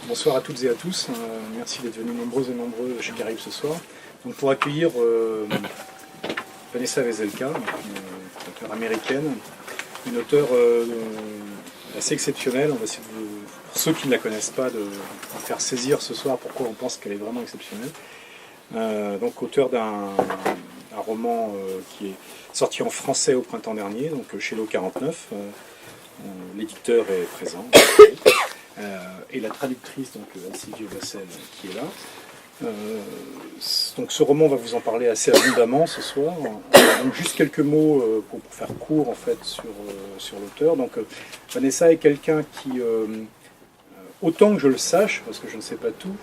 Bonsoir à toutes et à tous. Merci d'être venus nombreuses et nombreux chez Caraïbes ce soir. Donc pour accueillir Vanessa Veselka, une auteure américaine, une auteure assez exceptionnelle. On va essayer, pour ceux qui ne la connaissent pas, de faire saisir ce soir pourquoi on pense qu'elle est vraiment exceptionnelle. Donc auteur d'un roman qui est sorti en français au printemps dernier, donc chez l'O 49. L'éditeur est présent. Et la traductrice, donc Alcie Vieux-Bassel, qui est là. Donc ce roman, on va vous en parler assez abondamment ce soir. Donc juste quelques mots pour faire court en fait sur l'auteur. Donc Vanessa est quelqu'un qui, autant que je le sache, parce que je ne sais pas tout,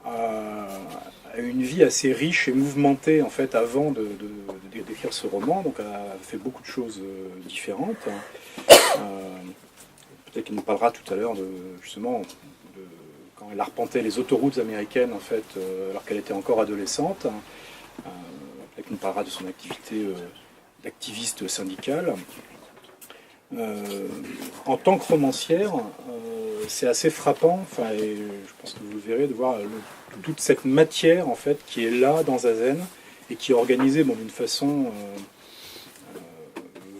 a une vie assez riche et mouvementée en fait avant d'écrire ce roman. Donc elle a fait beaucoup de choses différentes. Peut-être qu'elle nous parlera tout à l'heure justement de quand elle arpentait les autoroutes américaines en fait, alors qu'elle était encore adolescente. Peut-être qu'elle nous parlera de son activité d'activiste syndicale. En tant que romancière, c'est assez frappant, et je pense que vous le verrez, de voir toute cette matière en fait qui est là dans Zazen et qui est organisée d'une façon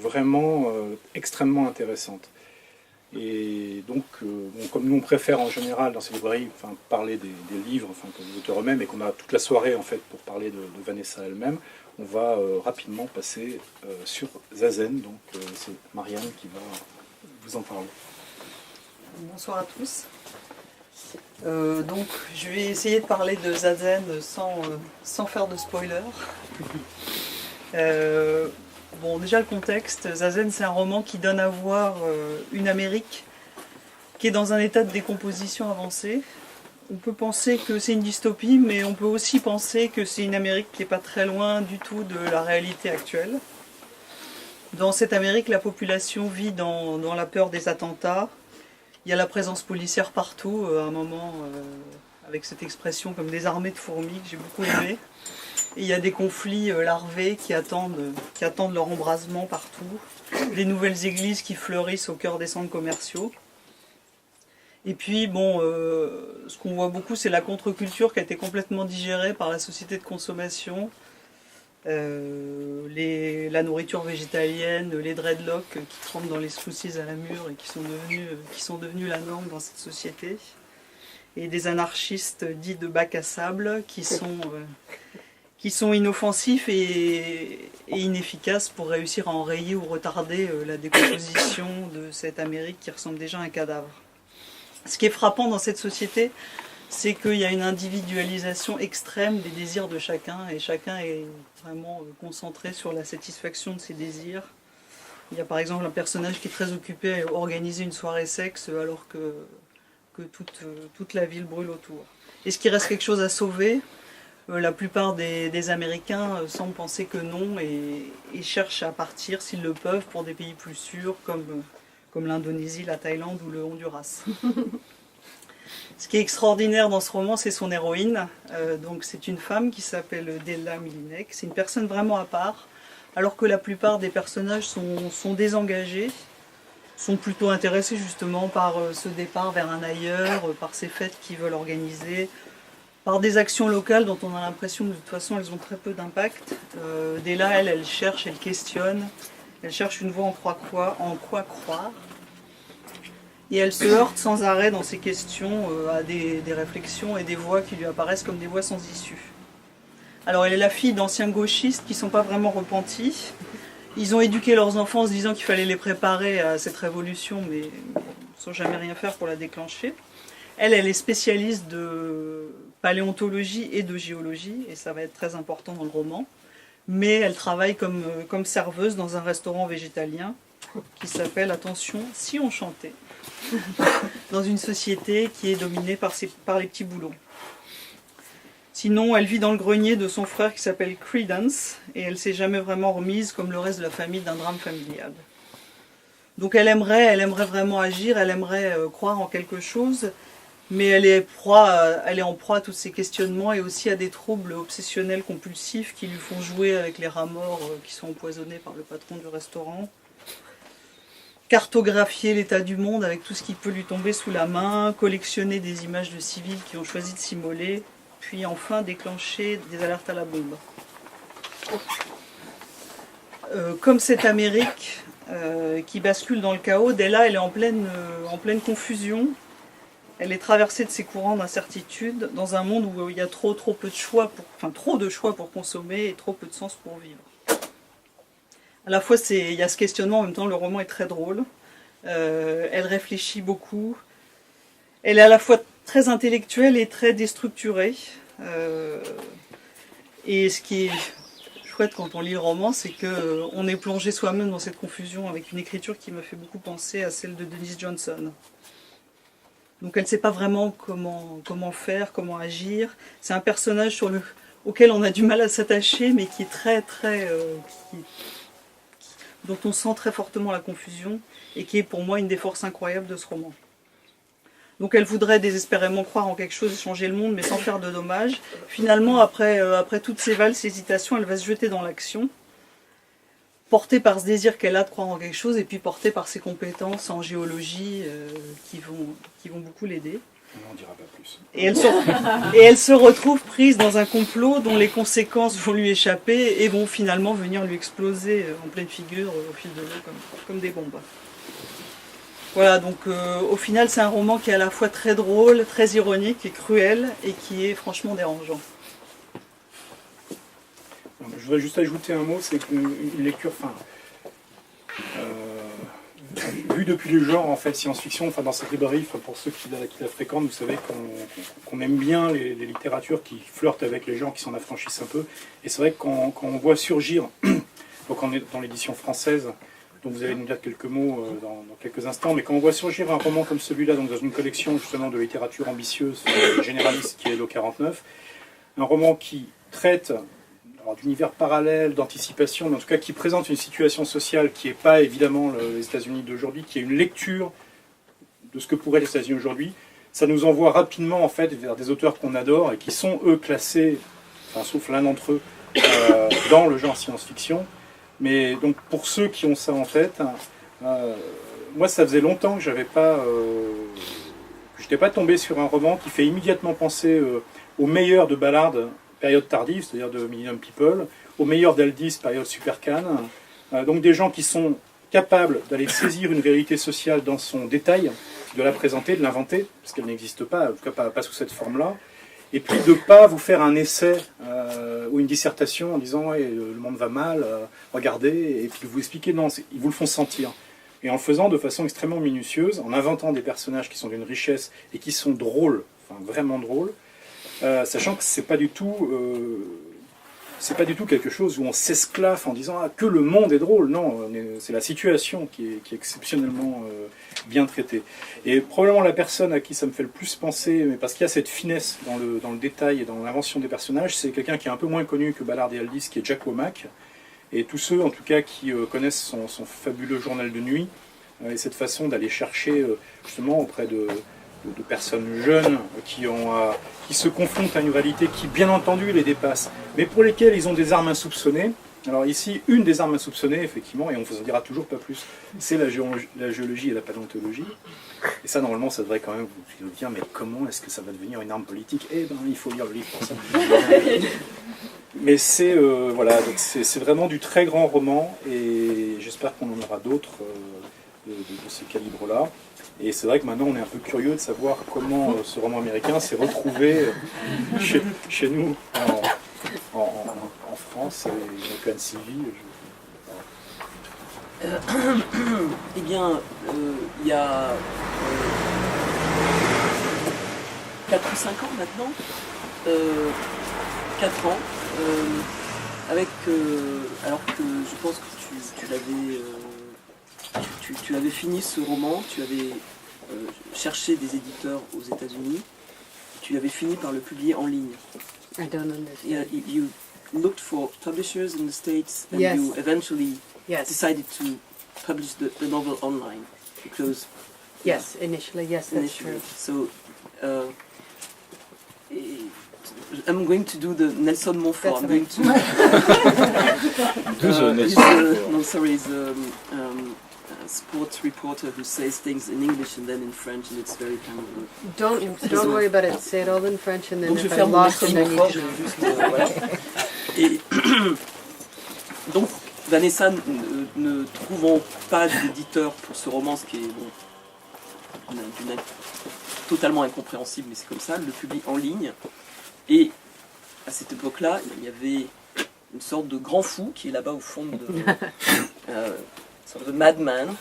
vraiment extrêmement intéressante. Et donc, comme nous on préfère en général dans ces librairies parler des livres, des auteurs eux-mêmes, et qu'on a toute la soirée en fait pour parler de Vanessa elle-même, on va rapidement passer sur Zazen. Donc c'est Marianne qui va vous en parler. Bonsoir à tous. Donc je vais essayer de parler de Zazen sans faire de spoiler. Bon, déjà le contexte, Zazen c'est un roman qui donne à voir une Amérique qui est dans un état de décomposition avancée. On peut penser que c'est une dystopie, mais on peut aussi penser que c'est une Amérique qui n'est pas très loin du tout de la réalité actuelle. Dans cette Amérique, la population vit dans la peur des attentats. Il y a la présence policière partout, à un moment, avec cette expression comme des armées de fourmis que j'ai beaucoup aimé. Et il y a des conflits larvés qui attendent leur embrasement partout, des nouvelles églises qui fleurissent au cœur des centres commerciaux. Et puis, ce qu'on voit beaucoup, c'est la contre-culture qui a été complètement digérée par la société de consommation. La nourriture végétalienne, les dreadlocks qui trempent dans les smoothies à la mûre et qui sont devenus la norme dans cette société. Et des anarchistes dits de bac à sable qui sont inoffensifs et inefficaces pour réussir à enrayer ou retarder la décomposition de cette Amérique qui ressemble déjà à un cadavre. Ce qui est frappant dans cette société, c'est qu'il y a une individualisation extrême des désirs de chacun, et chacun est vraiment concentré sur la satisfaction de ses désirs. Il y a par exemple un personnage qui est très occupé à organiser une soirée sexe alors que toute la ville brûle autour. Est-ce qu'il reste quelque chose à sauver ? La plupart des Américains semblent penser que non et cherchent à partir s'ils le peuvent pour des pays plus sûrs comme l'Indonésie, la Thaïlande ou le Honduras. Ce qui est extraordinaire dans ce roman, c'est son héroïne. Donc c'est une femme qui s'appelle Della Milinek. C'est une personne vraiment à part, alors que la plupart des personnages sont désengagés, sont plutôt intéressés justement par ce départ vers un ailleurs, par ces fêtes qu'ils veulent organiser, par des actions locales dont on a l'impression que de toute façon elles ont très peu d'impact. Della, elle cherche, elle questionne, elle cherche une voie en quoi croire. Et elle se heurte sans arrêt dans ses questions à des réflexions et des voies qui lui apparaissent comme des voies sans issue. Alors elle est la fille d'anciens gauchistes qui ne sont pas vraiment repentis. Ils ont éduqué leurs enfants en se disant qu'il fallait les préparer à cette révolution, mais sans jamais rien faire pour la déclencher. Elle est spécialiste de paléontologie et de géologie, et ça va être très important dans le roman. Mais elle travaille comme serveuse dans un restaurant végétalien qui s'appelle, attention, Si on chantait, dans une société qui est dominée par les petits boulons. Sinon, elle vit dans le grenier de son frère qui s'appelle Credence, et elle ne s'est jamais vraiment remise, comme le reste de la famille, d'un drame familial. Donc elle aimerait vraiment agir, elle aimerait croire en quelque chose, mais elle est en proie à tous ces questionnements et aussi à des troubles obsessionnels compulsifs qui lui font jouer avec les rats morts qui sont empoisonnés par le patron du restaurant. cartographier l'état du monde avec tout ce qui peut lui tomber sous la main, collectionner des images de civils qui ont choisi de s'immoler, puis enfin déclencher des alertes à la bombe. Comme cette Amérique qui bascule dans le chaos, dès là elle est en pleine confusion. Elle est traversée de ces courants d'incertitude dans un monde où il y a trop peu de choix, trop de choix pour consommer et trop peu de sens pour vivre. À la fois, il y a ce questionnement, en même temps, le roman est très drôle. Elle réfléchit beaucoup. Elle est à la fois très intellectuelle et très déstructurée. Et ce qui est chouette quand on lit le roman, c'est qu'on est plongé soi-même dans cette confusion avec une écriture qui m'a fait beaucoup penser à celle de Denise Johnson. Donc elle ne sait pas vraiment comment faire, comment agir. C'est un personnage auquel on a du mal à s'attacher, mais qui est dont on sent très fortement la confusion, et qui est pour moi une des forces incroyables de ce roman. Donc elle voudrait désespérément croire en quelque chose, changer le monde, mais sans faire de dommages. Finalement, après toutes ces valses, hésitations, elle va se jeter dans l'action, portée par ce désir qu'elle a de croire en quelque chose, et puis portée par ses compétences en géologie qui vont beaucoup l'aider. On n'en dira pas plus. Et elle se retrouve prise dans un complot dont les conséquences vont lui échapper et vont finalement venir lui exploser en pleine figure au fil de l'eau comme des bombes. Voilà, donc au final c'est un roman qui est à la fois très drôle, très ironique et cruel et qui est franchement dérangeant. Je voudrais juste ajouter un mot, c'est qu'une lecture, vue depuis le genre en fait science-fiction, dans cette librairie, pour ceux qui la fréquentent, vous savez qu'on aime bien les littératures qui flirtent avec les genres, qui s'en affranchissent un peu. Et c'est vrai que quand on voit surgir, donc on est dans l'édition française, dont vous allez nous dire quelques mots dans quelques instants, mais quand on voit surgir un roman comme celui-là, donc dans une collection justement de littérature ambitieuse, généraliste, qui est l'O 49, un roman qui traite d'univers parallèle, d'anticipation, mais en tout cas qui présente une situation sociale qui n'est pas évidemment les États-Unis d'aujourd'hui, qui est une lecture de ce que pourraient les États-Unis aujourd'hui, ça nous envoie rapidement en fait vers des auteurs qu'on adore et qui sont eux classés, sauf l'un d'entre eux, dans le genre science-fiction. Mais donc pour ceux qui ont ça en tête, moi ça faisait longtemps que j'étais pas tombé sur un roman qui fait immédiatement penser au meilleur de Ballard, période tardive, c'est-à-dire de Millennium People, au meilleur d'Aldis, période Super Can. Donc des gens qui sont capables d'aller saisir une réalité sociale dans son détail, de la présenter, de l'inventer, parce qu'elle n'existe pas, en tout cas pas sous cette forme-là, et puis de ne pas vous faire un essai ou une dissertation en disant ouais, le monde va mal, regardez, et puis de vous expliquer, non, ils vous le font sentir. Et en le faisant de façon extrêmement minutieuse, en inventant des personnages qui sont d'une richesse et qui sont drôles, vraiment drôles, sachant que c'est pas du tout quelque chose où on s'esclaffe en disant que le monde est drôle. Non, c'est la situation qui est exceptionnellement bien traitée. Et probablement la personne à qui ça me fait le plus penser, mais parce qu'il y a cette finesse dans le détail et dans l'invention des personnages, c'est quelqu'un qui est un peu moins connu que Ballard et Aldis, qui est Jack Womack. Et tous ceux, en tout cas, qui connaissent son fabuleux journal de nuit, et cette façon d'aller chercher justement auprès de personnes jeunes qui se confrontent à une réalité qui, bien entendu, les dépasse, mais pour lesquelles ils ont des armes insoupçonnées. Alors ici, une des armes insoupçonnées, effectivement, et on ne vous en dira toujours pas plus, c'est la géologie et la paléontologie. Et ça, normalement, ça devrait quand même vous dire, mais comment est-ce que ça va devenir une arme politique ? Eh bien, il faut lire le livre pour ça. Mais c'est vraiment du très grand roman, et j'espère qu'on en aura d'autres de ce calibre-là. Et c'est vrai que maintenant on est un peu curieux de savoir comment ce roman américain s'est retrouvé chez nous en France et en Open CV. Eh bien, il y a 4 ou 5 ans maintenant, 4 ans, alors que je pense que tu avais fini ce roman, tu avais cherché des éditeurs aux États-Unis, tu avais fini par le publier en ligne. I don't understand. Yeah, you looked for publishers in the States and Yes. you eventually Yes. decided to publish the novel online because Yes, initially, yes, that's initially. true. So I'm going to do the Nelson Montfort. That's I'm going to. Do the Nelson his, Montfort. no, sorry, his sports reporter who says things in English and then in French, and it's very kind of. Don't worry about it. Say it all in French, and then Donc je if vais I faire mon lost it, accent then you fort, can. je vais juste voilà. Et donc Vanessa, ne trouvant pas d'éditeur pour ce roman, ce qui est bon, totalement incompréhensible, mais c'est comme ça, le publie en ligne. Et à cette époque-là, il y avait une sorte de grand fou qui est là-bas au fond de sorte de madman,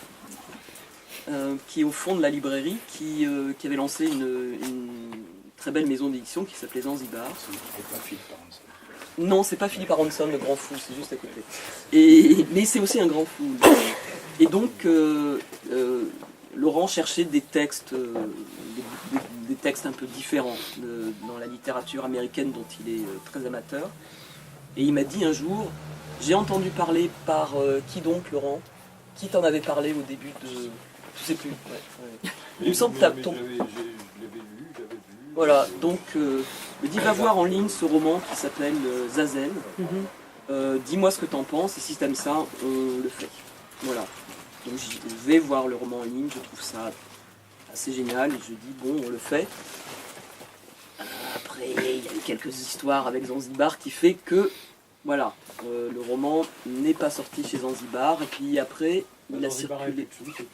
qui est au fond de la librairie, qui avait lancé une très belle maison d'édition qui s'appelait Zanzibar. C'est pas Philippe Aronson. Non, c'est pas Philippe Aronson, le grand fou, c'est juste à côté. Mais c'est aussi un grand fou. Et donc, Laurent cherchait des textes, des textes un peu différents dans la littérature américaine dont il est très amateur. Et il m'a dit un jour, j'ai entendu parler par qui donc, Laurent? Qui t'en avait parlé au début de... Je sais plus. Ouais. Il me semble que Je l'avais lu. Voilà, donc me dit va voir en ligne ce roman qui s'appelle Zazen. Dis-moi ce que t'en penses et si t'aimes ça, on le fait. Voilà. Donc je vais voir le roman en ligne, je trouve ça assez génial et je dis bon, on le fait. Après, il y a eu quelques histoires avec Zanzibar qui fait que voilà, le roman n'est pas sorti chez Zanzibar et puis après il a Zanzibar avait circulé. plus de sous, c'est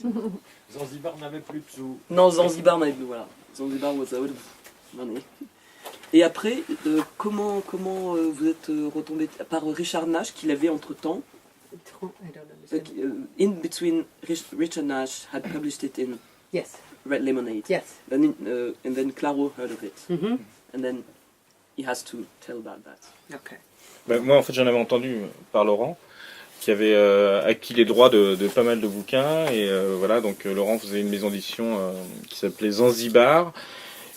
tout. Zanzibar n'avait plus de sous. Non, Zanzibar n'avait plus, voilà. Zanzibar was out of money. Et après, comment vous êtes retombé par Richard Nash qui l'avait entre temps, I don't understand. in between Richard Nash had published it in Yes. Red Lemonade. Yes. Then and then Claro heard of it. Mm-hmm. And then he has to tell about that. Okay. Ben, moi, en fait, j'en avais entendu par Laurent, qui avait acquis les droits de pas mal de bouquins. Et voilà, donc Laurent faisait une maison d'édition qui s'appelait Zanzibar.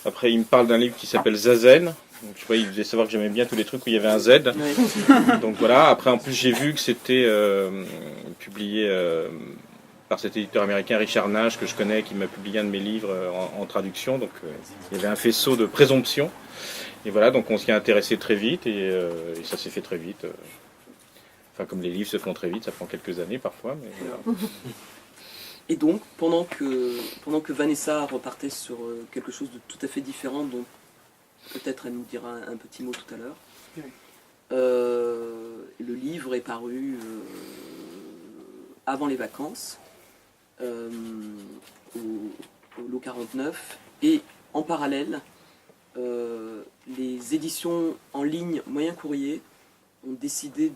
Après, il me parle d'un livre qui s'appelle Zazen. Donc, je sais pas, il devait savoir que j'aimais bien tous les trucs où il y avait un Z. Ouais. Donc voilà, après, en plus, j'ai vu que c'était publié par cet éditeur américain Richard Nash, que je connais, qui m'a publié un de mes livres en traduction. Donc il y avait un faisceau de présomption. Et voilà, donc on s'y est intéressé très vite et ça s'est fait très vite. Enfin, comme les livres se font très vite, ça prend quelques années parfois. Mais voilà. Et donc, pendant que Vanessa repartait sur quelque chose de tout à fait différent, dont peut-être elle nous dira un petit mot tout à l'heure, Oui. le livre est paru avant les vacances, au lot 49, et en parallèle, les éditions en ligne Moyen Courrier ont décidé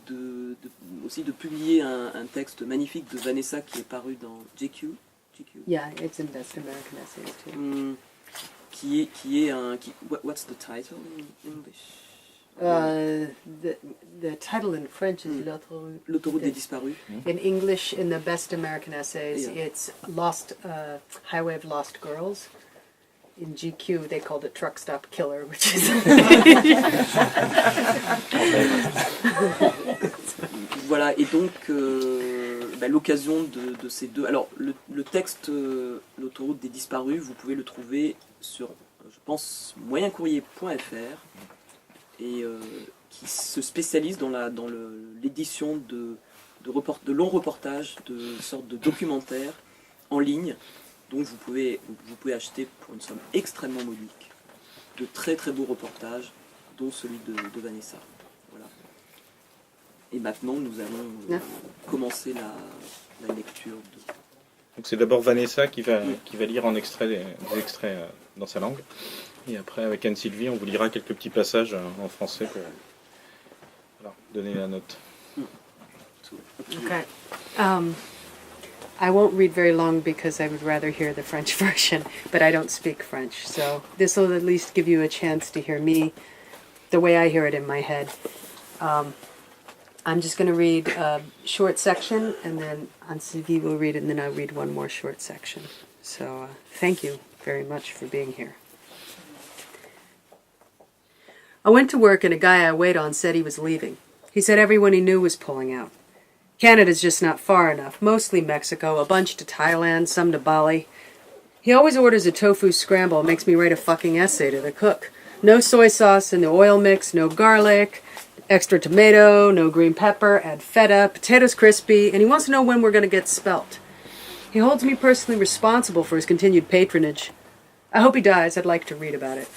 aussi de publier un texte magnifique de Vanessa qui est paru dans GQ. Yeah, it's in Best American Essays too. Qui est un... what's the title in English? The title in French is L'autoroute des disparus. In English, in the Best American Essays, Yeah. it's Lost Highway of Lost Girls. In GQ, they called it Truck Stop Killer, which is Voilà, et donc l'occasion de ces deux... Alors, le texte L'autoroute des disparus, vous pouvez le trouver sur, je pense, moyencourrier.fr et qui se spécialise dans l'édition de longs reportages, de sortes de documentaires en ligne, dont vous pouvez acheter pour une somme extrêmement modique de très très beaux reportages, dont celui de Vanessa. Voilà. Et maintenant, nous allons commencer la lecture de... Donc c'est d'abord Vanessa qui va lire en extrait des extraits dans sa langue. Et après, avec Anne-Sylvie, on vous lira quelques petits passages en français pour donner la note. okay. I won't read very long because I would rather hear the French version, but I don't speak French, so this will at least give you a chance to hear me the way I hear it in my head. I'm just going to read a short section, and then Anne-Sylvie will read it, and then I'll read one more short section. So thank you very much for being here. I went to work, and a guy I wait on said he was leaving. He said everyone he knew was pulling out. Canada's just not far enough, mostly Mexico, a bunch to Thailand, some to Bali. He always orders a tofu scramble, makes me write a fucking essay to the cook. No soy sauce in the oil mix, no garlic, Extra tomato, no green pepper, add feta, potatoes crispy, and he wants to know when we're going to get spelt. He holds me personally responsible for his continued patronage. I hope he dies. I'd like to read about it.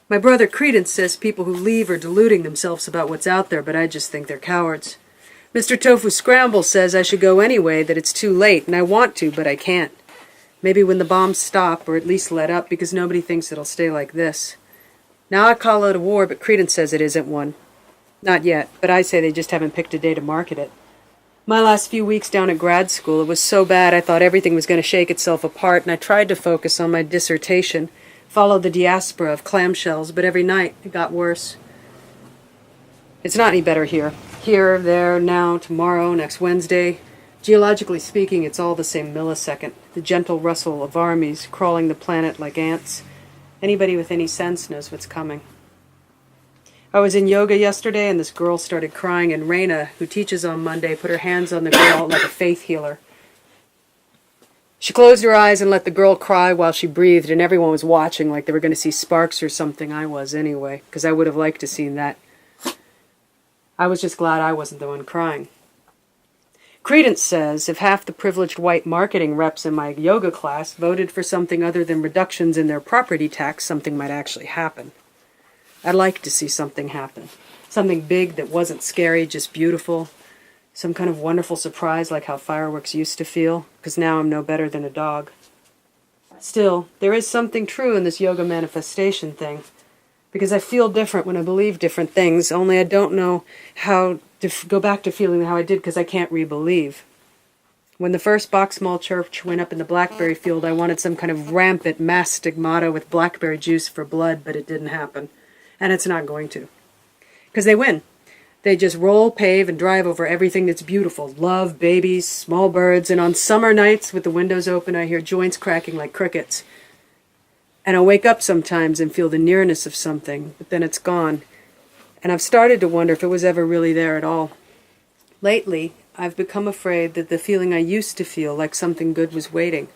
My brother Credence says people who leave are deluding themselves about what's out there, but I just think they're cowards. Mr. Tofu Scramble says I should go anyway, that it's too late, and I want to, but I can't. Maybe when the bombs stop, or at least let up, because nobody thinks it'll stay like this. Now I call it a war, but Credence says it isn't one. Not yet, but I say they just haven't picked a day to market it. My last few weeks down at grad school, it was so bad I thought everything was going to shake itself apart, and I tried to focus on my dissertation, follow the diaspora of clamshells, but every night it got worse. It's not any better here. Here, there, now, tomorrow, next Wednesday. Geologically speaking, it's all the same millisecond. The gentle rustle of armies crawling the planet like ants. Anybody with any sense knows what's coming. I was in yoga yesterday and this girl started crying, and Raina, who teaches on Monday, put her hands on the girl like a faith healer. She closed her eyes and let the girl cry while she breathed, and everyone was watching like they were going to see sparks or something. I was anyway, because I would have liked to seen that. I was just glad I wasn't the one crying. Credence says if half the privileged white marketing reps in my yoga class voted for something other than reductions in their property tax, something might actually happen. I'd like to see something happen. Something big that wasn't scary, just beautiful. Some kind of wonderful surprise like how fireworks used to feel, because now I'm no better than a dog. Still, there is something true in this yoga manifestation thing, because I feel different when I believe different things, only I don't know how to go back to feeling how I did because I can't re-believe. When the first Box Mall church went up in the blackberry field, I wanted some kind of rampant mass stigmata with blackberry juice for blood, but it didn't happen. And it's not going to. Because they win. They just roll, pave, and drive over everything that's beautiful. Love, babies, small birds, and on summer nights with the windows open, I hear joints cracking like crickets. And I'll wake up sometimes and feel the nearness of something, but then it's gone. And I've started to wonder if it was ever really there at all. Lately, I've become afraid that the feeling I used to feel, like something good was waiting,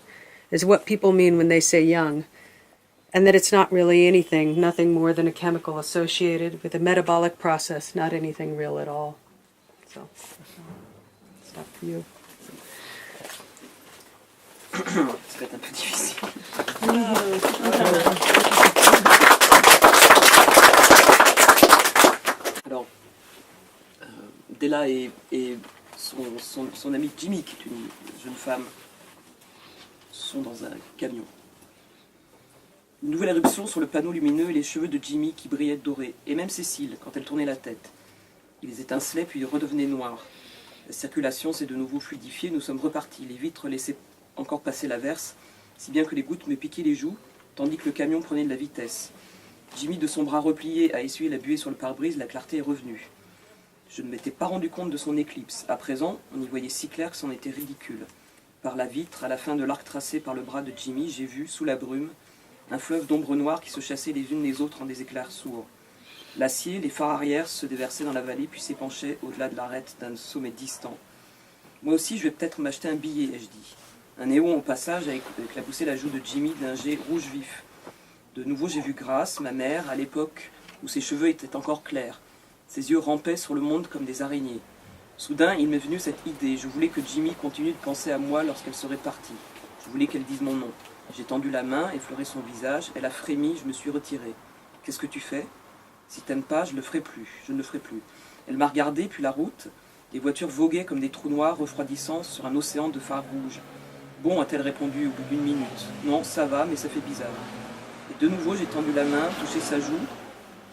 is what people mean when they say young, and that it's not really anything, nothing more than a chemical associated with a metabolic process, not anything real at all. So, it's not for you. Ça va être un peu difficile. Alors, Della et son ami Jimmy, qui est une jeune femme, sont dans un camion. Une nouvelle éruption sur le panneau lumineux et les cheveux de Jimmy qui brillaient dorés, et même Cécile quand elle tournait la tête. Ils étincelaient puis ils redevenaient noirs. La circulation s'est de nouveau fluidifiée, nous sommes repartis, les vitres laissaient encore passer l'averse, si bien que les gouttes me piquaient les joues, tandis que le camion prenait de la vitesse. Jimmy, de son bras replié, a essuyé la buée sur le pare-brise, la clarté est revenue. Je ne m'étais pas rendu compte de son éclipse. À présent, on y voyait si clair que c'en était ridicule. Par la vitre, à la fin de l'arc tracé par le bras de Jimmy, j'ai vu, sous la brume, un fleuve d'ombres noires qui se chassaient les unes les autres en des éclairs sourds. L'acier, les phares arrière se déversaient dans la vallée puis s'épanchaient au-delà de l'arête d'un sommet distant. Moi aussi, je vais peut-être m'acheter un billet, ai-je dit. Un néon au passage a éclaboussé la joue de Jimmy d'un jet rouge vif. De nouveau, j'ai vu Grace, ma mère, à l'époque où ses cheveux étaient encore clairs. Ses yeux rampaient sur le monde comme des araignées. Soudain, il m'est venu cette idée. Je voulais que Jimmy continue de penser à moi lorsqu'elle serait partie. Je voulais qu'elle dise mon nom. J'ai tendu la main, effleuré son visage. Elle a frémi, je me suis retiré. « Qu'est-ce que tu fais ?»« Si t'aimes pas, je ne le ferai plus. Elle m'a regardé, puis la route. Les voitures voguaient comme des trous noirs refroidissants sur un océan de phares rouges. « Bon, a-t-elle répondu au bout d'une minute. « Non, ça va, mais ça fait bizarre. » Et de nouveau, j'ai tendu la main, touché sa joue.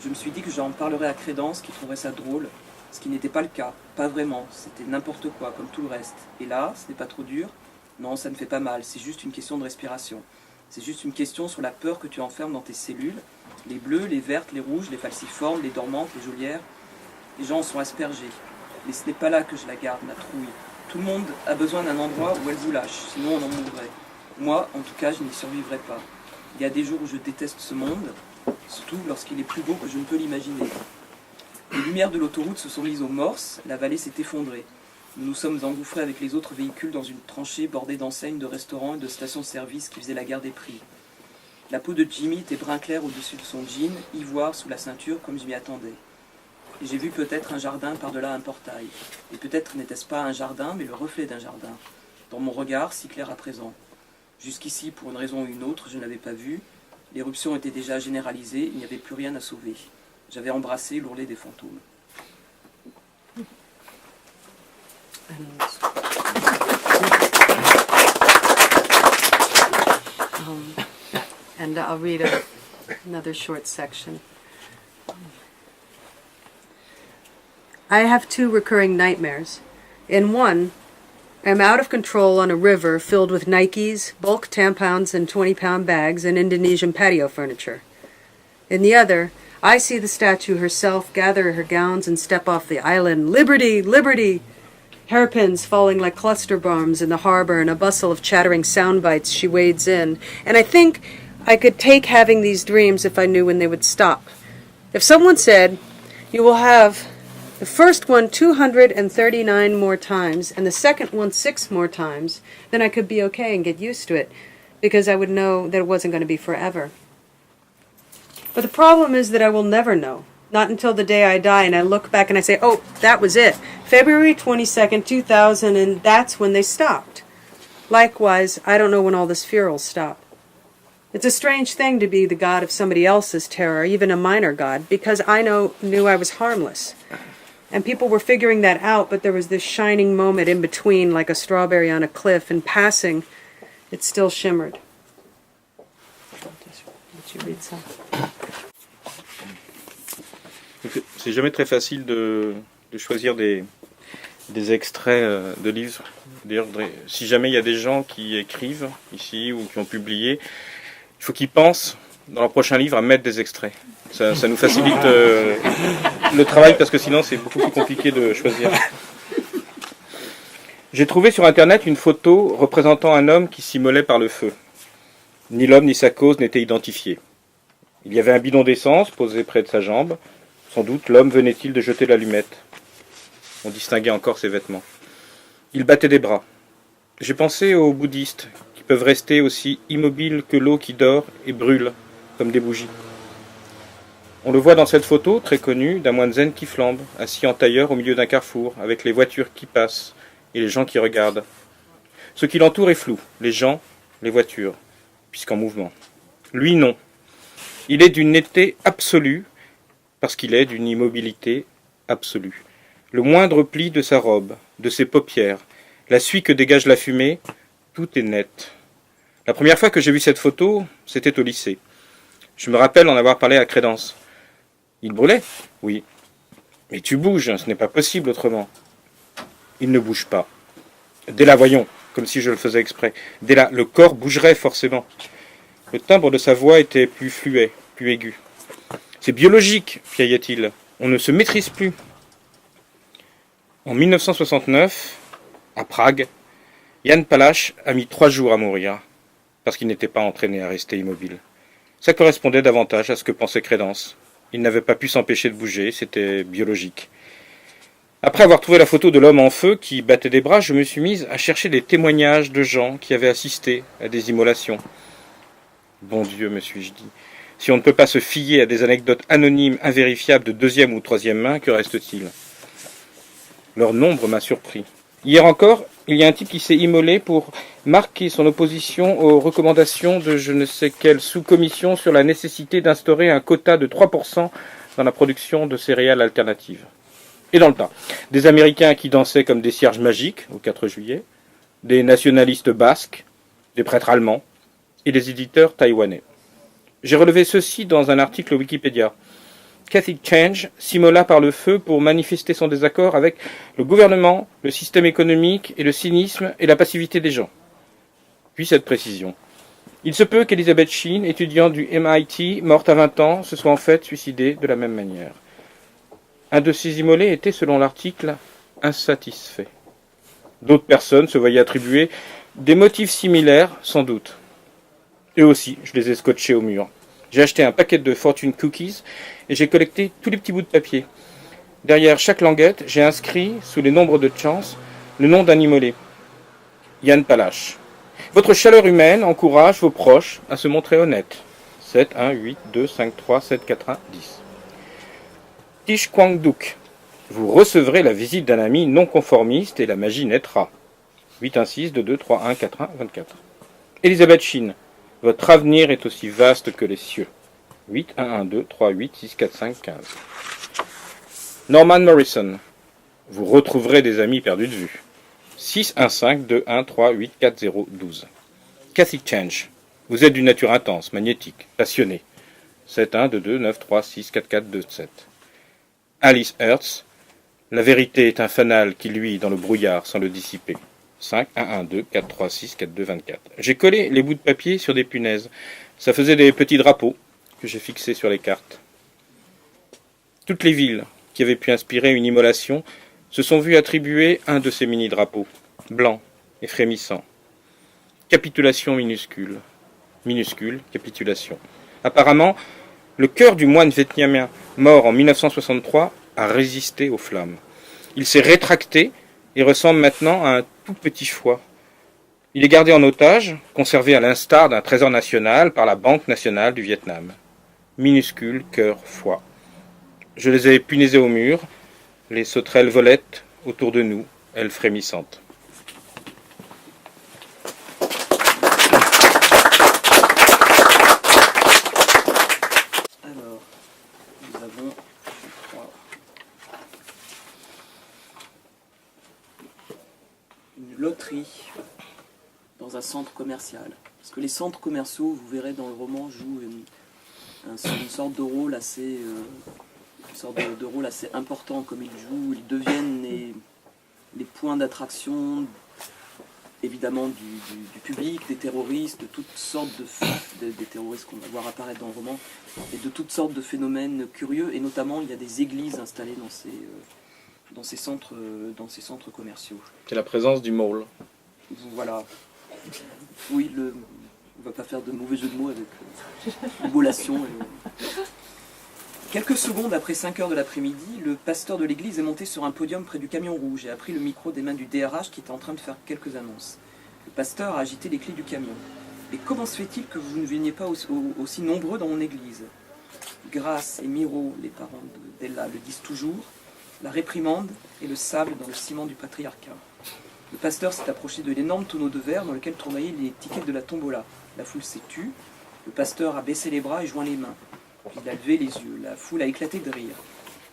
Je me suis dit que j'en parlerais à Crédence, qui trouverait ça drôle. Ce qui n'était pas le cas. Pas vraiment. C'était n'importe quoi, comme tout le reste. Et là, ce n'est pas trop dur. Non, ça ne fait pas mal. C'est juste une question de respiration. C'est juste une question sur la peur que tu enfermes dans tes cellules. Les bleues, les vertes, les rouges, les falciformes, les dormantes, les geôlières. Les gens en sont aspergés. Mais ce n'est pas là que je la garde, ma trouille. Tout le monde a besoin d'un endroit où elle vous lâche, sinon on en mourrait. Moi, en tout cas, je n'y survivrai pas. Il y a des jours où je déteste ce monde, surtout lorsqu'il est plus beau que je ne peux l'imaginer. Les lumières de l'autoroute se sont mises aux morses, la vallée s'est effondrée. Nous nous sommes engouffrés avec les autres véhicules dans une tranchée bordée d'enseignes, de restaurants et de stations-service qui faisaient la guerre des prix. La peau de Jimmy était brun clair au-dessus de son jean, ivoire sous la ceinture comme je m'y attendais. et j'ai vu peut-être un jardin par-delà un portail. Et peut-être n'était-ce pas un jardin, mais le reflet d'un jardin, dans mon regard si clair à présent. Jusqu'ici, pour une raison ou une autre, je ne l'avais pas vu. L'éruption était déjà généralisée, il n'y avait plus rien à sauver. J'avais embrassé l'ourlet des fantômes. And I'll read another short section. I have 2 recurring nightmares. In one, I'm out of control on a river filled with Nikes, bulk tampons and 20-pound bags, and Indonesian patio furniture. In the other, I see the statue herself gather her gowns and step off the island. Liberty! Liberty! Hairpins falling like cluster bombs in the harbor and a bustle of chattering sound bites she wades in. And I think I could take having these dreams if I knew when they would stop. If someone said, you will have the first one 239 more times and the second one 6 more times, then I could be okay and get used to it, because I would know that it wasn't going to be forever. But the problem is that I will never know. Not until the day I die and I look back and I say, oh, that was it. February 22nd, 2000, and that's when they stopped. Likewise, I don't know when all this fear will stop. It's a strange thing to be the god of somebody else's terror, even a minor god, because I knew I was harmless. And people were figuring that out, but there was this shining moment in between, like a strawberry on a cliff, and passing, it still shimmered. Did you read some? C'est jamais très facile de choisir des extraits de livres. D'ailleurs, si jamais il y a des gens qui écrivent ici ou qui ont publié, il faut qu'ils pensent dans leur prochain livre à mettre des extraits. Ça nous facilite le travail parce que sinon c'est beaucoup plus compliqué de choisir. J'ai trouvé sur internet une photo représentant un homme qui s'immolait par le feu. Ni l'homme ni sa cause n'étaient identifiés. Il y avait un bidon d'essence posé près de sa jambe. Sans doute l'homme venait-il de jeter l'allumette. On distinguait encore ses vêtements. Il battait des bras. J'ai pensé aux bouddhistes qui peuvent rester aussi immobiles que l'eau qui dort et brûle comme des bougies. On le voit dans cette photo, très connue, d'un moine zen qui flambe, assis en tailleur au milieu d'un carrefour, avec les voitures qui passent et les gens qui regardent. Ce qui l'entoure est flou, les gens, les voitures, puisqu'en mouvement. Lui, non. Il est d'une netteté absolue, parce qu'il est d'une immobilité absolue. Le moindre pli de sa robe, de ses paupières, la suie que dégage la fumée, tout est net. La première fois que j'ai vu cette photo, c'était au lycée. Je me rappelle en avoir parlé à Crédence. Il brûlait ? Oui. Mais tu bouges, ce n'est pas possible autrement. Il ne bouge pas. Dès là, voyons, comme si je le faisais exprès. Dès là, le corps bougerait forcément. Le timbre de sa voix était plus fluet, plus aigu. C'est biologique, piaillait-il. On ne se maîtrise plus. En 1969, à Prague, Jan Palach a mis 3 jours à mourir, parce qu'il n'était pas entraîné à rester immobile. Ça correspondait davantage à ce que pensait Crédence. Il n'avait pas pu s'empêcher de bouger, c'était biologique. Après avoir trouvé la photo de l'homme en feu qui battait des bras, je me suis mise à chercher des témoignages de gens qui avaient assisté à des immolations. Bon Dieu, me suis-je dit, si on ne peut pas se fier à des anecdotes anonymes, invérifiables de 2e ou 3e main, que reste-t-il ? Leur nombre m'a surpris. Hier encore, il y a un type qui s'est immolé pour marquer son opposition aux recommandations de je ne sais quelle sous-commission sur la nécessité d'instaurer un quota de 3% dans la production de céréales alternatives. Et dans le tas, des Américains qui dansaient comme des cierges magiques au 4 juillet, des nationalistes basques, des prêtres allemands et des éditeurs taïwanais. J'ai relevé ceci dans un article Wikipédia. Kathy Change s'immola par le feu pour manifester son désaccord avec le gouvernement, le système économique et le cynisme et la passivité des gens. Puis cette précision. Il se peut qu'Elizabeth Sheen, étudiante du MIT, morte à 20 ans, se soit en fait suicidée de la même manière. Un de ces immolés était, selon l'article, insatisfait. D'autres personnes se voyaient attribuer des motifs similaires, sans doute. Eux aussi, je les ai scotchés au mur. J'ai acheté un paquet de Fortune Cookies et j'ai collecté tous les petits bouts de papier. Derrière chaque languette, j'ai inscrit, sous les nombres de chance, le nom d'un immolé. Jan Palach. Votre chaleur humaine encourage vos proches à se montrer honnêtes. 7, 1, 8, 2, 5, 3, 7, 4, 1, 10. Tish Kwang Duk. Vous recevrez la visite d'un ami non conformiste et la magie naîtra. 816-2231-41-24. Elisabeth Shin. Votre avenir est aussi vaste que les cieux. 811-238-645-15. Norman Morrison. Vous retrouverez des amis perdus de vue. 615-2138-4012. Cathy Change. Vous êtes d'une nature intense, magnétique, passionnée. 7122-936-4427. Alice Hertz. La vérité est un fanal qui luit dans le brouillard sans le dissiper. 5-1-1-2-4-3-6-4-2-24. J'ai collé les bouts de papier sur des punaises. Ça faisait des petits drapeaux que j'ai fixés sur les cartes. Toutes les villes qui avaient pu inspirer une immolation se sont vues attribuer un de ces mini-drapeaux, blanc et frémissant. Capitulation minuscule. Minuscule, capitulation. Apparemment, le cœur du moine vietnamien mort en 1963 a résisté aux flammes. Il s'est rétracté et ressemble maintenant à un tout petit foie. Il est gardé en otage, conservé à l'instar d'un trésor national par la Banque nationale du Vietnam. Minuscule, cœur, foie. Je les ai punaisés au mur, les sauterelles volettes autour de nous, elles frémissantes. Alors, nous avons, je crois, une loterie dans un centre commercial. Parce que les centres commerciaux, vous verrez dans le roman, jouent une sorte de rôle assez, important, comme ils jouent. Ils deviennent les points d'attraction, évidemment, du public, des terroristes, de toutes sortes des terroristes qu'on va voir apparaître dans le roman, et de toutes sortes de phénomènes curieux. Et notamment, il y a des églises installées dans ces centres commerciaux. C'est la présence du mall. Voilà. Oui, on ne va pas faire de mauvais jeu de mots avec l'immolation. Quelques secondes après 5 heures de l'après-midi, le pasteur de l'église est monté sur un podium près du camion rouge et a pris le micro des mains du DRH qui était en train de faire quelques annonces. Le pasteur a agité les clés du camion. « Et comment se fait-il que vous ne veniez pas aussi nombreux dans mon église ?» Grace et Miro, les parents d'Ella, le disent toujours, la réprimande et le sable dans le ciment du patriarcat. Le pasteur s'est approché de l'énorme tonneau de verre dans lequel tournaillaient les tickets de la tombola. La foule s'est tue, le pasteur a baissé les bras et joint les mains. Puis il a levé les yeux, la foule a éclaté de rire.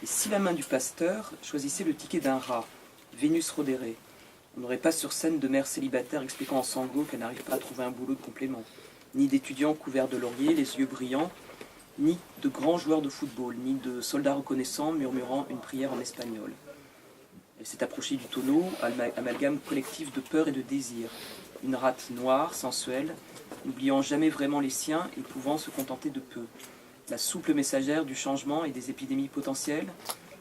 Et si la main du pasteur choisissait le ticket d'un rat, Vénus Rodéré, on n'aurait pas sur scène de mère célibataire expliquant en sanglots qu'elle n'arrive pas à trouver un boulot de complément, ni d'étudiants couverts de laurier, les yeux brillants, ni de grands joueurs de football, ni de soldats reconnaissants murmurant une prière en espagnol. Elle s'est approchée du tonneau, amalgame collectif de peur et de désir. Une rate noire, sensuelle, n'oubliant jamais vraiment les siens et pouvant se contenter de peu. La souple messagère du changement et des épidémies potentielles,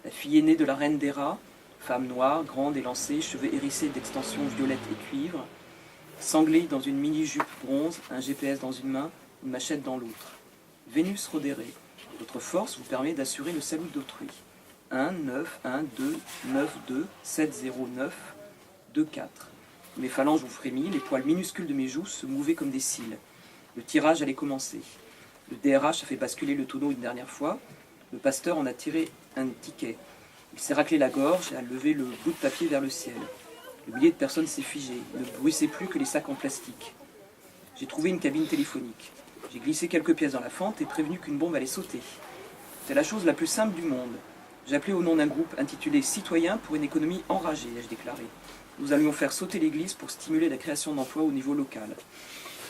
la fille aînée de la reine des rats, femme noire, grande et lancée, cheveux hérissés d'extensions violettes et cuivre, sanglée dans une mini-jupe bronze, un GPS dans une main, une machette dans l'autre. Vénus Rodéré, votre force vous permet d'assurer le salut d'autrui. 1, 9, 1, 2, 9, 2, 7, 0, 9, 2, 4. Mes phalanges ont frémi, les poils minuscules de mes joues se mouvaient comme des cils. Le tirage allait commencer. Le DRH a fait basculer le tonneau une dernière fois. Le pasteur en a tiré un ticket. Il s'est raclé la gorge et a levé le bout de papier vers le ciel. Le billet de personne s'est figé. Il ne bruissait plus que les sacs en plastique. J'ai trouvé une cabine téléphonique. J'ai glissé quelques pièces dans la fente et prévenu qu'une bombe allait sauter. C'est la chose la plus simple du monde. J'ai appelé au nom d'un groupe intitulé « Citoyens pour une économie enragée », ai-je déclaré. Nous allions faire sauter l'église pour stimuler la création d'emplois au niveau local.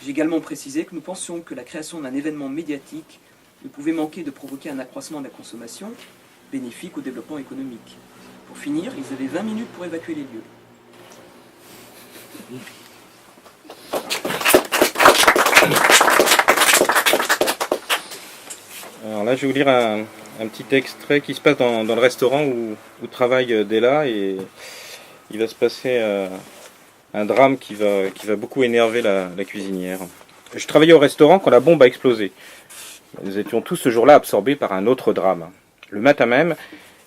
J'ai également précisé que nous pensions que la création d'un événement médiatique ne pouvait manquer de provoquer un accroissement de la consommation, bénéfique au développement économique. Pour finir, ils avaient 20 minutes pour évacuer les lieux. Alors là, je vais vous lire un petit extrait qui se passe dans le restaurant où travaille Della, et il va se passer un drame qui va beaucoup énerver la cuisinière. Je travaillais au restaurant quand la bombe a explosé. Nous étions tous ce jour-là absorbés par un autre drame. Le matin même,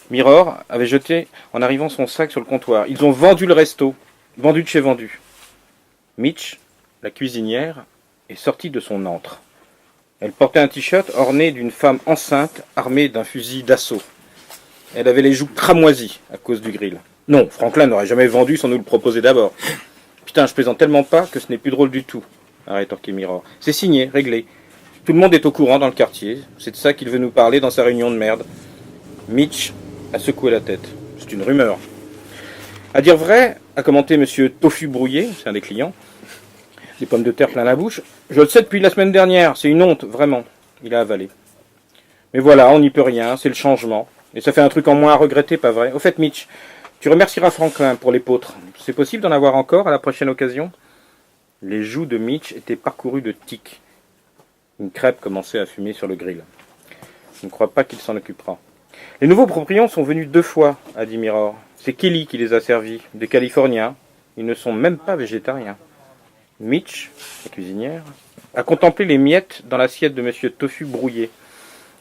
Mirror avait jeté en arrivant son sac sur le comptoir. Ils ont vendu le resto, vendu de chez vendu. Mitch, la cuisinière, est sortie de son antre. Elle portait un t-shirt orné d'une femme enceinte armée d'un fusil d'assaut. Elle avait les joues cramoisies à cause du grill. Non, Franklin n'aurait jamais vendu sans nous le proposer d'abord. Putain, je plaisante tellement pas que ce n'est plus drôle du tout, a rétorqué Mirror. C'est signé, réglé. Tout le monde est au courant dans le quartier. C'est de ça qu'il veut nous parler dans sa réunion de merde. Mitch a secoué la tête. C'est une rumeur. À dire vrai, a commenté monsieur Tofu Brouillé, c'est un des clients, des pommes de terre plein la bouche. Je le sais depuis la semaine dernière, c'est une honte, vraiment. Il a avalé. Mais voilà, on n'y peut rien, c'est le changement. Et ça fait un truc en moins à regretter, pas vrai? Au fait, Mitch, tu remercieras Franklin pour l'épeautre. C'est possible d'en avoir encore à la prochaine occasion? Les joues de Mitch étaient parcourues de tics. Une crêpe commençait à fumer sur le grill. Je ne crois pas qu'il s'en occupera. Les nouveaux propriétaires sont venus 2 fois, a dit Mirror. C'est Kelly qui les a servis, des Californiens. Ils ne sont même pas végétariens. Mitch, la cuisinière, a contemplé les miettes dans l'assiette de monsieur Tofu Brouillé.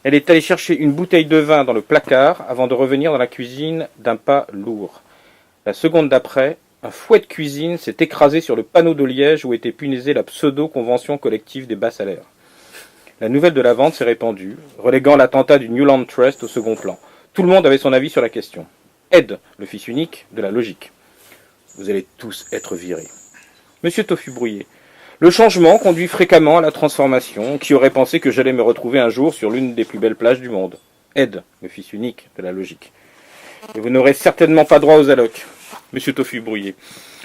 Elle est allée chercher une bouteille de vin dans le placard avant de revenir dans la cuisine d'un pas lourd. La seconde d'après, un fouet de cuisine s'est écrasé sur le panneau de liège où était punaisée la pseudo-convention collective des bas salaires. La nouvelle de la vente s'est répandue, reléguant l'attentat du Newland Trust au second plan. Tout le monde avait son avis sur la question. Ed, le fils unique de la logique. Vous allez tous être virés. Monsieur Tofu Brouillé. Le changement conduit fréquemment à la transformation. Qui aurait pensé que j'allais me retrouver un jour sur l'une des plus belles plages du monde? Ed, le fils unique de la logique. Et vous n'aurez certainement pas droit aux allocs. Monsieur Tofu Brouillé.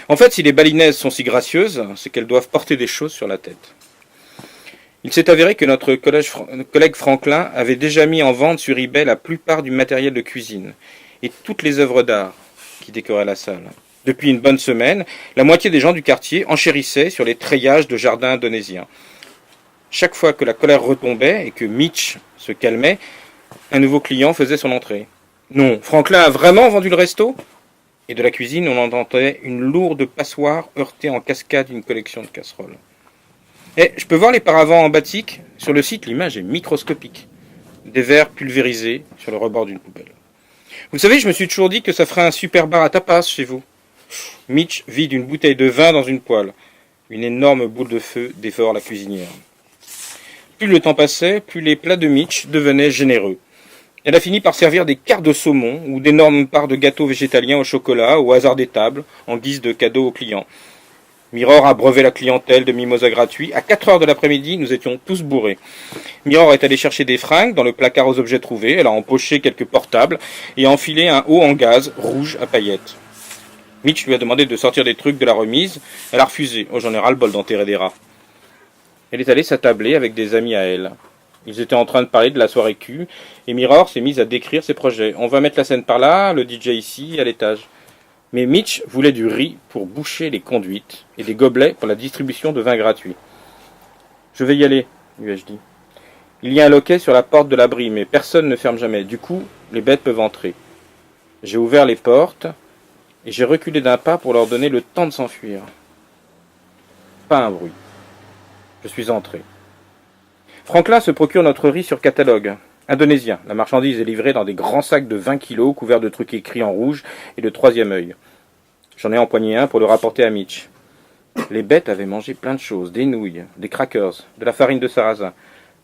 En fait, si les balinaises sont si gracieuses, c'est qu'elles doivent porter des choses sur la tête. Il s'est avéré que notre collègue Franklin avait déjà mis en vente sur eBay la plupart du matériel de cuisine et toutes les œuvres d'art qui décoraient la salle. Depuis une bonne semaine, la moitié des gens du quartier enchérissaient sur les treillages de jardins indonésiens. Chaque fois que la colère retombait et que Mitch se calmait, un nouveau client faisait son entrée. Non, Franklin a vraiment vendu le resto? Et de la cuisine, on entendait une lourde passoire heurtée en cascade d'une collection de casseroles. Je peux voir les paravents en batik? Sur le site, l'image est microscopique. Des verres pulvérisés sur le rebord d'une poubelle. Vous savez, je me suis toujours dit que ça ferait un super bar à tapas chez vous. Mitch vide une bouteille de vin dans une poêle. Une énorme boule de feu dévore la cuisinière. Plus le temps passait, plus les plats de Mitch devenaient généreux. Elle a fini par servir des quarts de saumon ou d'énormes parts de gâteaux végétaliens au chocolat au hasard des tables, en guise de cadeau aux clients. Mirror a brevé la clientèle de mimosas gratuits. À 4 heures de l'après-midi, nous étions tous bourrés. Mirror est allée chercher des fringues dans le placard aux objets trouvés. Elle a empoché quelques portables et a enfilé un haut en gaz rouge à paillettes. Mitch lui a demandé de sortir des trucs de la remise. Elle a refusé. Oh, j'en ai ras-le-bol d'enterrer des rats. Elle est allée s'attabler avec des amis à elle. Ils étaient en train de parler de la soirée Q et Mirror s'est mise à décrire ses projets. On va mettre la scène par là, le DJ ici, à l'étage. Mais Mitch voulait du riz pour boucher les conduites et des gobelets pour la distribution de vin gratuit. Je vais y aller, lui ai-je dit. Il y a un loquet sur la porte de l'abri, mais personne ne ferme jamais. Du coup, les bêtes peuvent entrer. J'ai ouvert les portes et j'ai reculé d'un pas pour leur donner le temps de s'enfuir. Pas un bruit. Je suis entré. Franklin se procure notre riz sur catalogue. Indonésien. La marchandise est livrée dans des grands sacs de 20 kilos couverts de trucs écrits en rouge et de troisième œil. J'en ai empoigné un pour le rapporter à Mitch. Les bêtes avaient mangé plein de choses, des nouilles, des crackers, de la farine de sarrasin.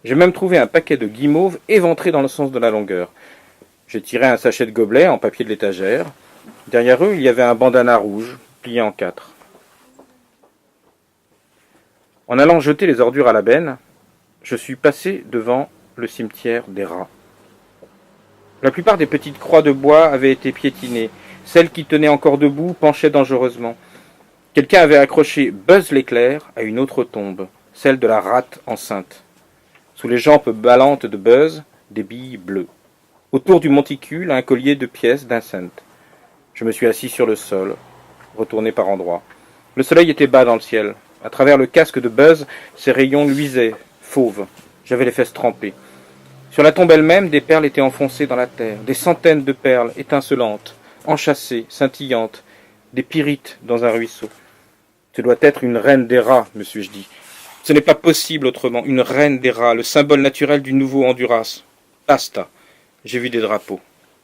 J'ai même trouvé un paquet de guimauves éventrés dans le sens de la longueur. J'ai tiré un sachet de gobelets en papier de l'étagère. Derrière eux, il y avait un bandana rouge, plié en 4. En allant jeter les ordures à la benne, je suis passé devant le cimetière des rats. La plupart des petites croix de bois avaient été piétinées. Celles qui tenaient encore debout penchaient dangereusement. Quelqu'un avait accroché Buzz l'éclair à une autre tombe, celle de la rate enceinte. Sous les jambes ballantes de Buzz, des billes bleues. Autour du monticule, un collier de pièces d'Incent. Je me suis assis sur le sol, retourné par endroits. Le soleil était bas dans le ciel. À travers le casque de Buzz, ses rayons luisaient, fauves. J'avais les fesses trempées. Sur la tombe elle-même, des perles étaient enfoncées dans la terre. Des centaines de perles étincelantes, enchâssées, scintillantes. Des pyrites dans un ruisseau. Ce doit être une reine des rats, me suis-je dit. Ce n'est pas possible autrement. Une reine des rats, le symbole naturel du nouveau Honduras. Basta. J'ai vu des drapeaux.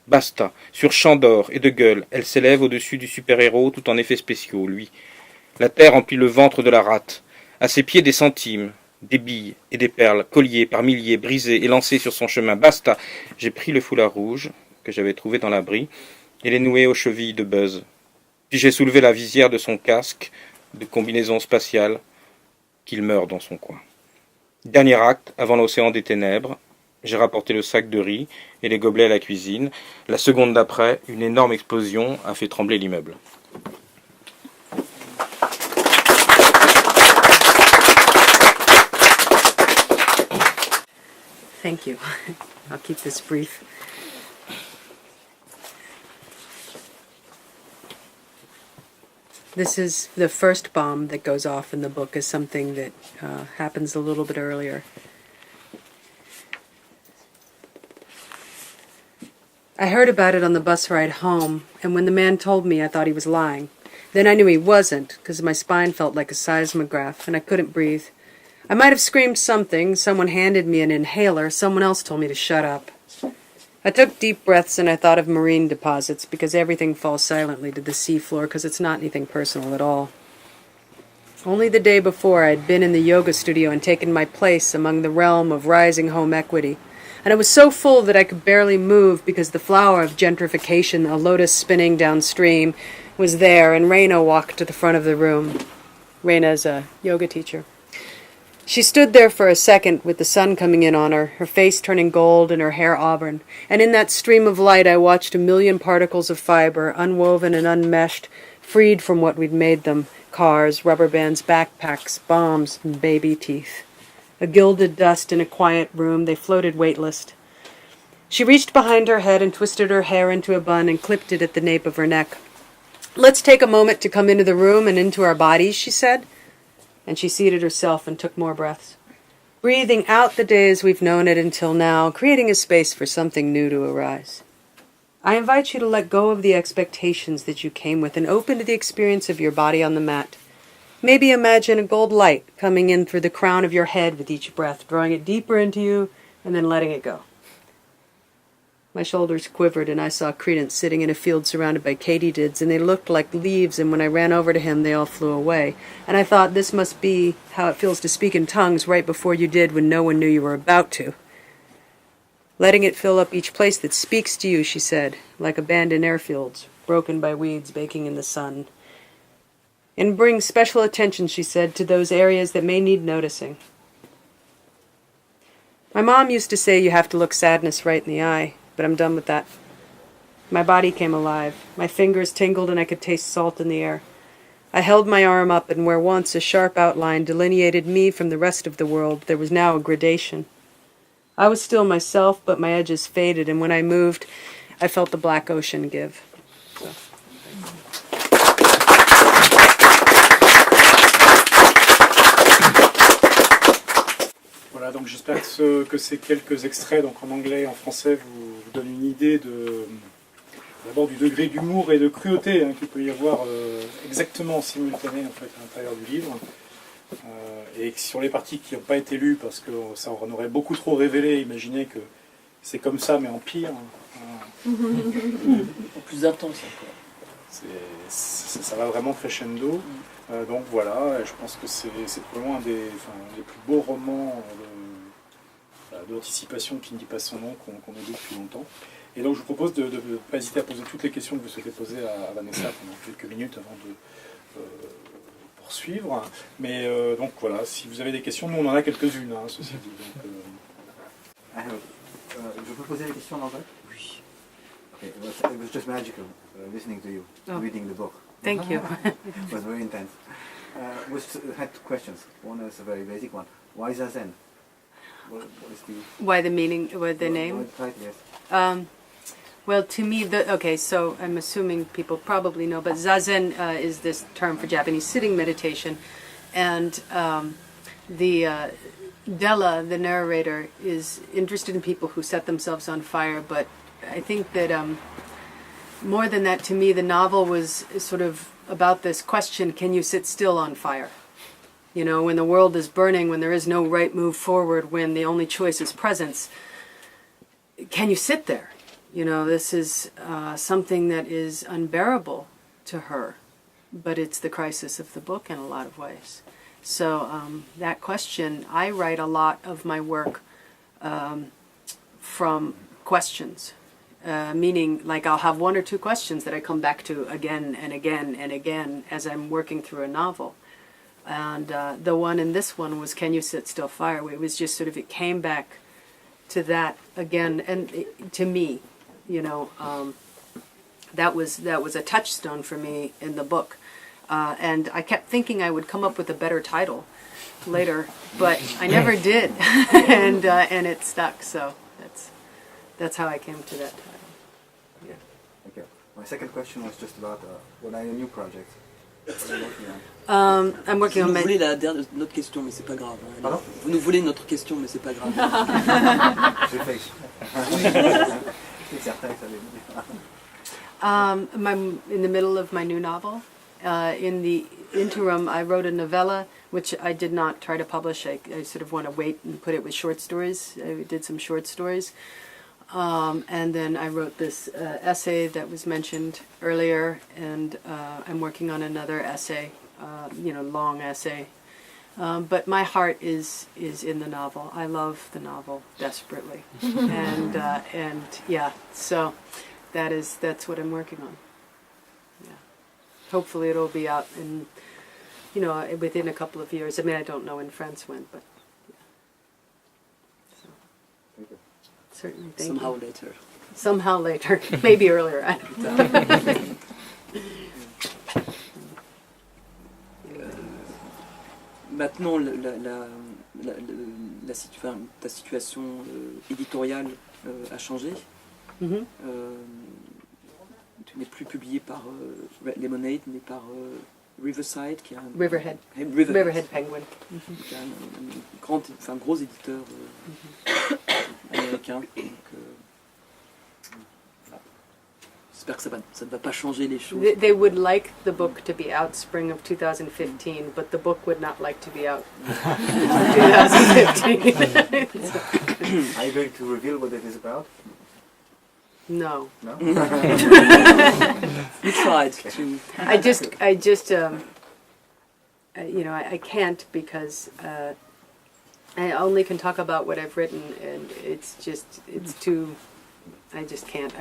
Basta. Sur champ d'or et de gueules, elle s'élève au-dessus du super-héros tout en effets spéciaux, lui. La terre emplit le ventre de la rate. À ses pieds des centimes. Des billes et des perles, colliers par milliers, brisés et lancés sur son chemin. Basta. J'ai pris le foulard rouge que j'avais trouvée dans l'abri et les nouer aux chevilles de Buzz. Puis j'ai soulevé la visière de son casque de combinaison spatiale, qu'il meurt dans son coin. Dernier acte, avant l'océan des ténèbres, j'ai rapporté le sac de riz et les gobelets à la cuisine. La seconde d'après, une énorme explosion a fait trembler l'immeuble. Thank you. I'll keep this brief. This is the first bomb that goes off in the book, is something that happens a little bit earlier. I heard about it on the bus ride home, and when the man told me, I thought he was lying. Then I knew he wasn't, because my spine felt like a seismograph, and I couldn't breathe. I might have screamed something, someone handed me an inhaler, someone else told me to shut up. I took deep breaths and I thought of marine deposits, because everything falls silently to the seafloor, because it's not anything personal at all. Only the day before I had been in the yoga studio and taken my place among the realm of rising home equity, and I was so full that I could barely move because the flower of gentrification, a lotus spinning downstream, was there, and Reina walked to the front of the room. Reina is a yoga teacher. She stood there for a second with the sun coming in on her face turning gold and her hair auburn, and in that stream of light I watched a million particles of fiber, unwoven and unmeshed, freed from what we'd made them, cars, rubber bands, backpacks, bombs, and baby teeth. A gilded dust in a quiet room, they floated weightless. She reached behind her head and twisted her hair into a bun and clipped it at the nape of her neck. "Let's take a moment to come into the room and into our bodies," she said. And she seated herself and took more breaths, breathing out the day as we've known it until now, creating a space for something new to arise. I invite you to let go of the expectations that you came with and open to the experience of your body on the mat. Maybe imagine a gold light coming in through the crown of your head with each breath, drawing it deeper into you and then letting it go. My shoulders quivered, and I saw Credence sitting in a field surrounded by katydids, and they looked like leaves, and when I ran over to him, they all flew away. And I thought, this must be how it feels to speak in tongues right before you did when no one knew you were about to. "Letting it fill up each place that speaks to you," she said, "like abandoned airfields, broken by weeds baking in the sun. And bring special attention," she said, "to those areas that may need noticing." My mom used to say you have to look sadness right in the eye, but I'm done with that. My body came alive. My fingers tingled and I could taste salt in the air. I held my arm up, and where once a sharp outline delineated me from the rest of the world, there was now a gradation. I was still myself, but my edges faded, and when I moved, I felt the black ocean give. So. Voilà, donc j'espère que ces quelques extraits, donc en anglais et en français, vous donnent une idée d'abord du degré d'humour et de cruauté qu'il peut y avoir exactement en simultané en fait, à l'intérieur du livre. Et sur les parties qui n'ont pas été lues, parce que ça en aurait beaucoup trop révélé, imaginez que c'est comme ça, mais en pire. Plus intense encore. Ça va vraiment crescendo. Donc voilà, je pense que c'est pour loin des plus beaux romans d'anticipation qui ne dit pas son nom qu'on a lu depuis longtemps. Et donc je vous propose de ne pas hésiter à poser toutes les questions que vous souhaitez poser à Vanessa pendant quelques minutes avant de poursuivre. Mais donc voilà, si vous avez des questions, nous on en a quelques-unes, ceci dit. Donc, je peux poser la question en anglais? Oui. Okay, it was just magical listening to you, reading the book. Thank you. It was very intense. I had two questions. One is a very basic one. Why Zazen? What is the... Why the meaning, what the name? What title, yes. Well, to me, okay, so I'm assuming people probably know, but Zazen is this term for Japanese sitting meditation. And Della, the narrator, is interested in people who set themselves on fire, but I think that more than that, to me, the novel was sort of about this question, can you sit still on fire? You know, when the world is burning, when there is no right move forward, when the only choice is presence, can you sit there? You know, this is something that is unbearable to her, but it's the crisis of the book in a lot of ways. So that question, I write a lot of my work from questions. meaning like I'll have one or two questions that I come back to again and again and again as I'm working through a novel. And the one in this one was Can You Sit Still Fire? It was just sort of, it came back to that again, and to me, you know, that was a touchstone for me in the book. And I kept thinking I would come up with a better title later, but I never did, and it stuck. So that's how I came to that title. Yeah. Okay. My second question was just about what are your new projects? What are you working on? I'm working Vous on nous my. voulez notre question, mais c'est pas grave. Hein. Pardon? Vous nous voulez notre question, mais c'est pas grave. J'ai fait exprès. C'est certain que ça allait venir. I'm in the middle of my new novel. In the interim, I wrote a novella, which I did not try to publish. I sort of want to wait and put it with short stories. I did some short stories. And then I wrote this essay that was mentioned earlier, and I'm working on another essay, long essay. But my heart is in the novel. I love the novel desperately, and yeah, so that's what I'm working on. Yeah, hopefully it'll be out in, within a couple of years. I mean, I don't know in France when, but yeah. So, Thank you. certainly, thank Somehow you. later. Somehow later, maybe earlier. I don't know. Maintenant, ta situation éditoriale a changé. Mhm. Tu n'es plus publié par Lemonade, mais par Riverside, qui est un Riverhead. Riverhead, Riverhead Penguin. qui est un gros éditeur américain. Donc, j'espère que ça ne va pas changer les choses. They would like the book to be out spring of 2015, but the book would not like to be out 2015. Are you going to reveal what it is about? No. No? You tried to. I can't because I only can talk about what I've written, and it's too. I just can't.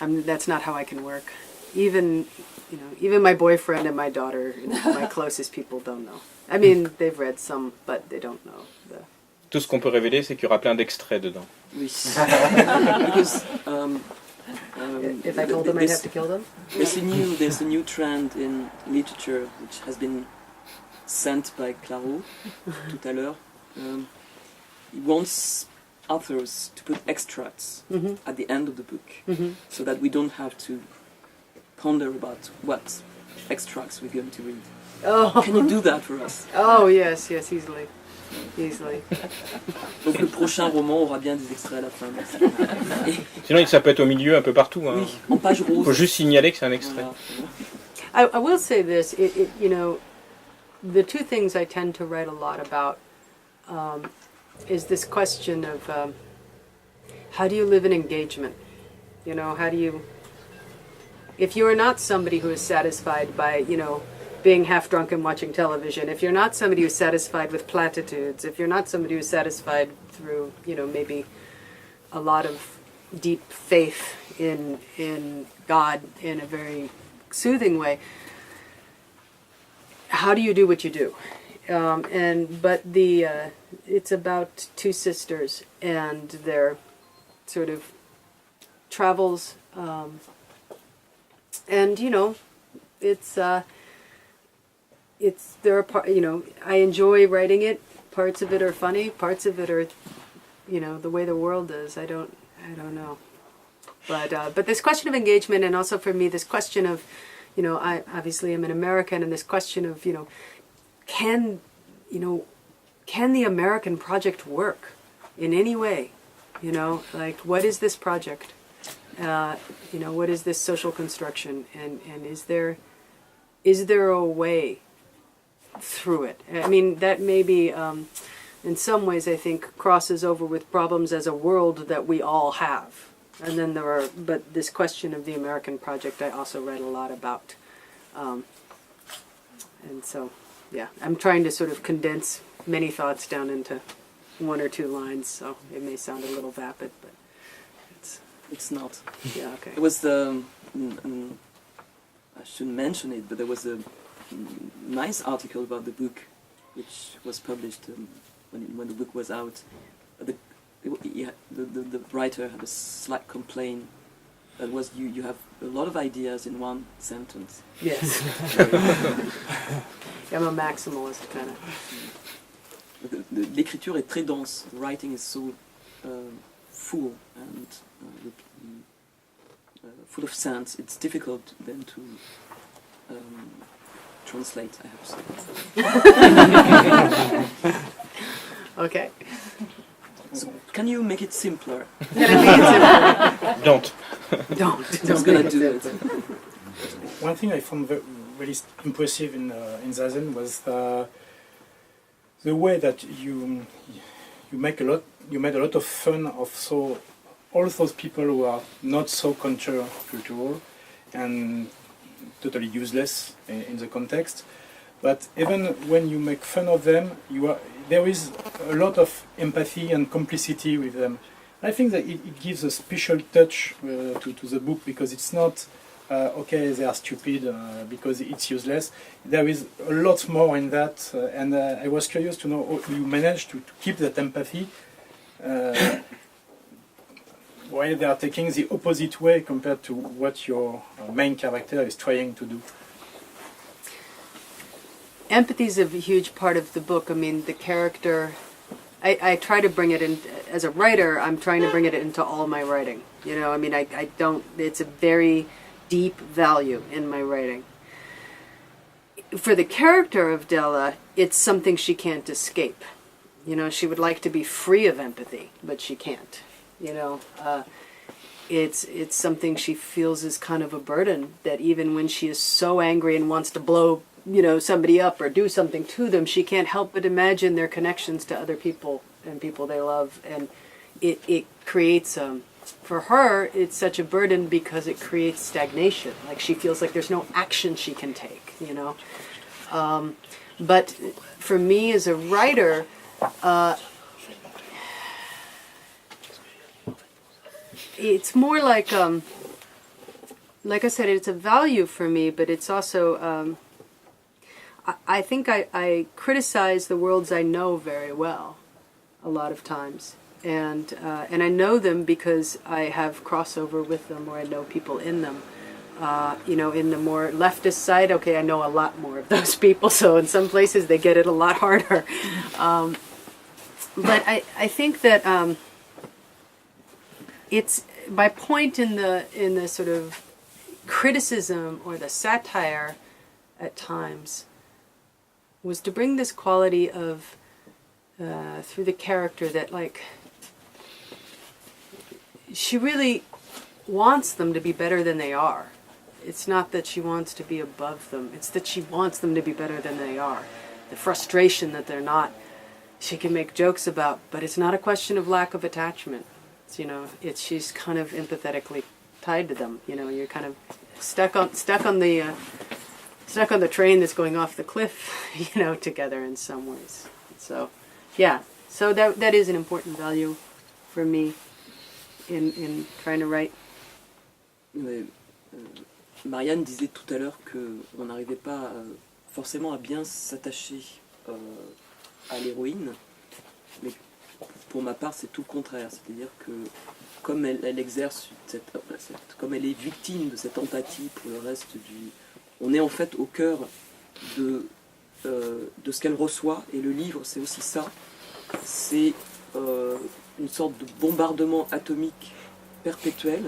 That's not how I can work. Even my boyfriend and my daughter, my closest people, don't know. I mean, they've read some, but they don't know. Tout ce qu'on peut révéler, c'est qu'il y aura plein d'extraits dedans. Oui. Because, If I told them, I'd have to kill them. there's a new trend in literature which has been sent by Claro tout à l'heure. He wants authors to put extracts Mhm. at the end of the book, Mhm. so that we don't have to ponder about what extracts we're going to read. Oh. Can you do that for us? Oh yes, easily. Donc le prochain roman aura bien des extraits à la fin. Merci. Sinon, ça peut être au milieu, un peu partout. Hein. Oui, en page Il rose. faut juste signaler que c'est un extrait. Voilà. I will say this, the two things I tend to write a lot about is this question of how do you live in engagement? How do you, if you are not somebody who is satisfied by, being half drunk and watching television, if you're not somebody who's satisfied with platitudes, if you're not somebody who's satisfied through, maybe a lot of deep faith in God in a very soothing way, how do you do what you do? It's about two sisters and their sort of travels, I enjoy writing it. Parts of it are funny. Parts of it are, the way the world is. I don't know. But this question of engagement, and also for me, this question of, I obviously am an American, and this question of, can the American project work in any way? What is this project? What is this social construction? And is there a way through it? I mean, that maybe, in some ways, I think, crosses over with problems as a world that we all have. And then but this question of the American project, I also read a lot about. And so, yeah, I'm trying to sort of condense many thoughts down into one or two lines, so it may sound a little vapid, but It's not. Yeah, okay. There was I shouldn't mention it, but there was a nice article about the book, which was published when the book was out. The writer had a slight complaint. That was you have a lot of ideas in one sentence. Yes. I'm a maximalist kind of. L'écriture est très dense. The writing is so full and full of sense. It's difficult then to translate, I have to say. Okay. So can you make it simpler? Don't. Don't. Who's gonna do it? One thing I found very impressive in Zazen was the way that you made a lot of fun of all those people who are not so countercultural and totally useless in the context. But even when you make fun of them, there is a lot of empathy and complicity with them. I think that it gives a special touch to the book, because it's not okay, they are stupid because it's useless. There is a lot more in that, and I was curious to know how you managed to keep that empathy while they are taking the opposite way compared to what your main character is trying to do. Empathy is a huge part of the book. I mean, the character, I try to bring it in, as a writer, I'm trying to bring it into all my writing. You know, I mean, I don't, it's a very deep value in my writing. For the character of Della, it's something she can't escape. You know, she would like to be free of empathy, but she can't. You know, it's something she feels is kind of a burden, that even when she is so angry and wants to blow, you know, somebody up or do something to them, she can't help but imagine their connections to other people and people they love, and it creates for her it's such a burden because it creates stagnation. Like, she feels like there's no action she can take, you know. But for me as a writer, it's more like I said, it's a value for me, but it's also I think I criticize the worlds I know very well a lot of times, and I know them because I have crossover with them, or I know people in them. You know, in the more leftist side, okay, I know a lot more of those people, so in some places they get it a lot harder. But I think that it's my point in the sort of criticism or the satire at times was to bring this quality of through the character that, like, she really wants them to be better than they are. It's not that she wants to be above them, it's that she wants them to be better than they are. The frustration that they're not, she can make jokes about, but it's not a question of lack of attachment. It's, you know, she's kind of empathetically tied to them. You know, you're kind of stuck on the train that's going off the cliff, you know, together in some ways. So, yeah. So that is an important value for me in trying to write. Marianne disait tout à l'heure qu'on n'arrivait pas forcément à bien s'attacher à l'héroïne, mais pour ma part c'est tout le contraire, c'est-à-dire que comme elle exerce comme elle est victime de cette empathie pour le reste on est en fait au cœur de ce qu'elle reçoit, et le livre c'est aussi ça, c'est une sorte de bombardement atomique perpétuel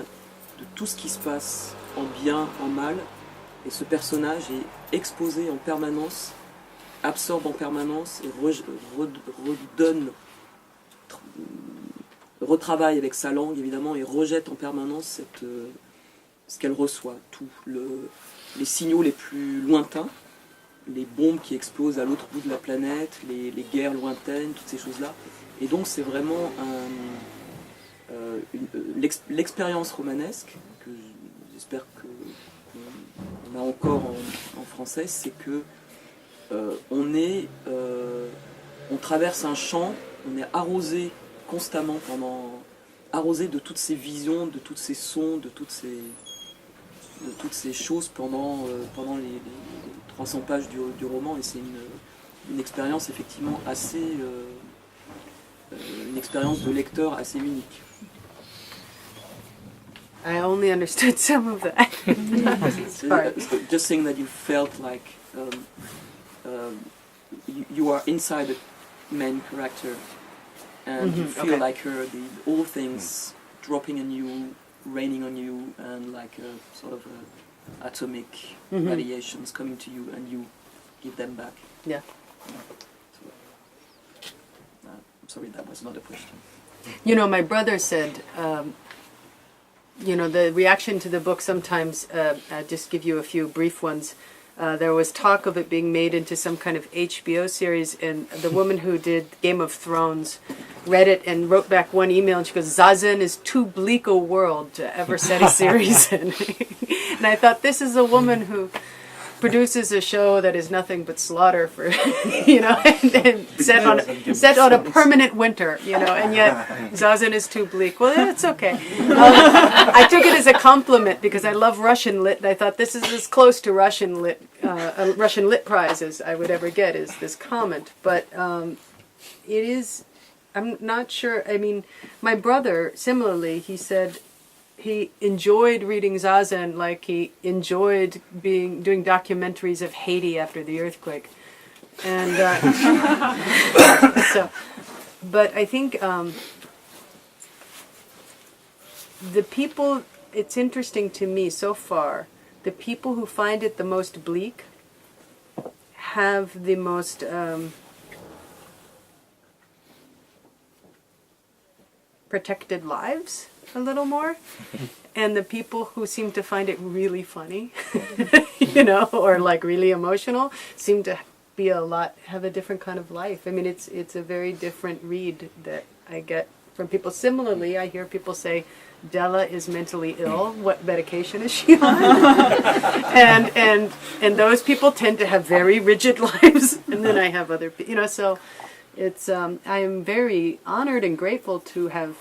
de tout ce qui se passe en bien, en mal, et ce personnage est exposé en permanence, absorbe en permanence et retravaille avec sa langue évidemment, et rejette en permanence ce qu'elle reçoit, les signaux les plus lointains, les bombes qui explosent à l'autre bout de la planète, les guerres lointaines, toutes ces choses-là. Et donc c'est vraiment l'expérience romanesque, que j'espère qu'on a encore en français, c'est que on traverse un champ, on est arrosé constamment arrosé de toutes ces visions, de tous ces sons, de toutes ces choses pendant les 300 pages du roman, et c'est une expérience effectivement assez... une expérience de lecteur assez unique. I only understood some of that. Sorry. Just saying that you felt like you are inside the main character, and you feel okay. like her, all things dropping on you, raining on you, and like a sort of atomic radiations coming to you, and you give them back. Yeah. I'm sorry, that was not a question. You know, my brother said, you know, the reaction to the book sometimes, I'll just give you a few brief ones. There was talk of it being made into some kind of HBO series, and the woman who did Game of Thrones read it and wrote back one email, and she goes, Zazen is too bleak a world to ever set a series in. And I thought, this is a woman who produces a show that is nothing but slaughter for, you know, and set on a permanent winter, you know, and yet Zazen is too bleak. Well, it's okay. I took it as a compliment because I love Russian lit, and I thought this is as close to Russian lit prize as I would ever get, is this comment. But it is, I'm not sure, I mean, my brother, similarly, he said he enjoyed reading Zazen like he enjoyed doing documentaries of Haiti after the earthquake. And so, but I think the people, it's interesting to me so far, the people who find it the most bleak have the most protected lives a little more, and the people who seem to find it really funny, you know, or like really emotional, seem to be have a different kind of life. I mean, it's a very different read that I get from people. Similarly, I hear people say, Della is mentally ill. What medication is she on? and those people tend to have very rigid lives, and then I have other, you know. So it's I am very honored and grateful to have,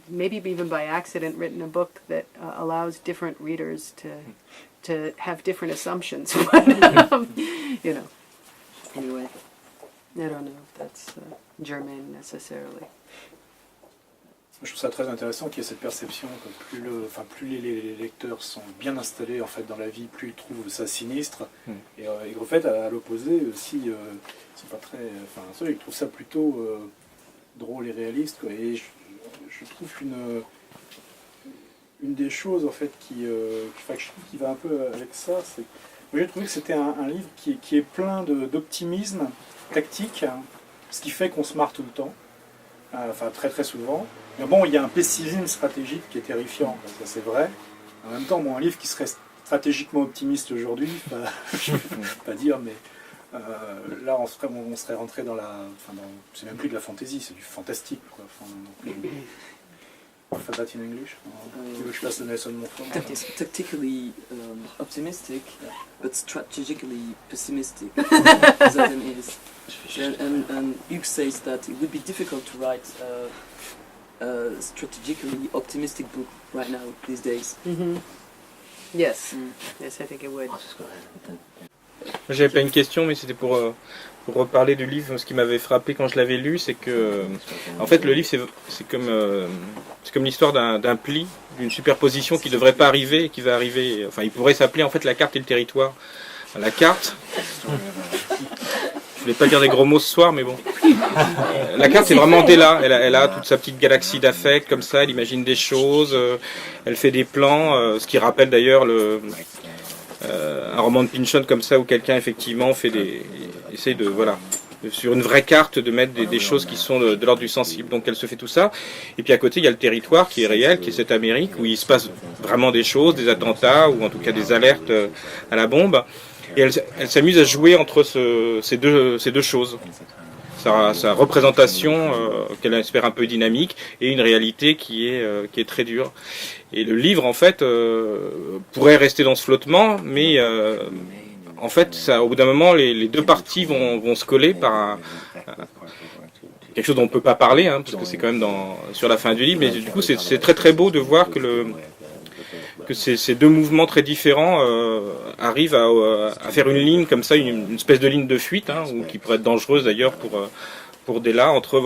maybe even by accident, written a book that allows different readers to have different assumptions. But, you know, anyway, I don't know if that's germane necessarily. Je trouve ça très intéressant qu'il y ait cette perception que plus les lecteurs sont bien installés en fait dans la vie, plus ils trouvent ça sinistre. Et en fait, à l'opposé, si ils sont pas très, ils trouvent ça plutôt drôle et réaliste, quoi. Et je trouve une des choses en fait que je trouve qui va un peu avec ça, c'est moi j'ai trouvé que c'était un livre qui est plein d'optimisme tactique, hein, ce qui fait qu'on se marre tout le temps, très très souvent. Mais bon, il y a un pessimisme stratégique qui est terrifiant, ça c'est vrai. En même temps, un livre qui serait stratégiquement optimiste aujourd'hui, je ne peux pas dire, mais là on serait rentré dans c'est même plus de la fantaisie, c'est du fantastique, quoi. On fait that in English. Tu veux que je fasse le Nelson Montfort? Tactically optimistic, but strategically pessimistic. Zazen is. And Hugh says that it would be difficult to write a strategically optimistic book right now, these days. Mm-hmm. Yes. Yes, I think it would. J'avais pas une question, mais c'était pour reparler du livre. Ce qui m'avait frappé quand je l'avais lu, c'est que, en fait, le livre, c'est comme l'histoire d'un pli, d'une superposition qui devrait pas arriver, et qui va arriver. Enfin, il pourrait s'appeler en fait la carte et le territoire. La carte. Je voulais pas dire des gros mots ce soir, mais bon. La carte, c'est vraiment Della. Elle a toute sa petite galaxie d'affects, comme ça. Elle imagine des choses. Elle fait des plans. Ce qui rappelle d'ailleurs un roman de Pynchon comme ça, où quelqu'un effectivement essaie de, sur une vraie carte, de mettre des choses qui sont de l'ordre du sensible. Donc elle se fait tout ça. Et puis à côté, il y a le territoire qui est réel, qui est cette Amérique, où il se passe vraiment des choses, des attentats, ou en tout cas des alertes à la bombe. Et elle s'amuse à jouer entre ces deux choses. Sa représentation, qu'elle espère un peu dynamique, et une réalité qui est très dure. Et le livre, en fait, pourrait rester dans ce flottement, mais en fait, au bout d'un moment, les deux parties vont se coller quelque chose dont on ne peut pas parler, hein, parce que c'est quand même sur la fin du livre, mais du coup c'est très très beau de voir que ces deux mouvements très différents arrivent à faire une ligne comme ça, une espèce de ligne de fuite, hein, ou qui pourrait être dangereuse d'ailleurs pour Della, entre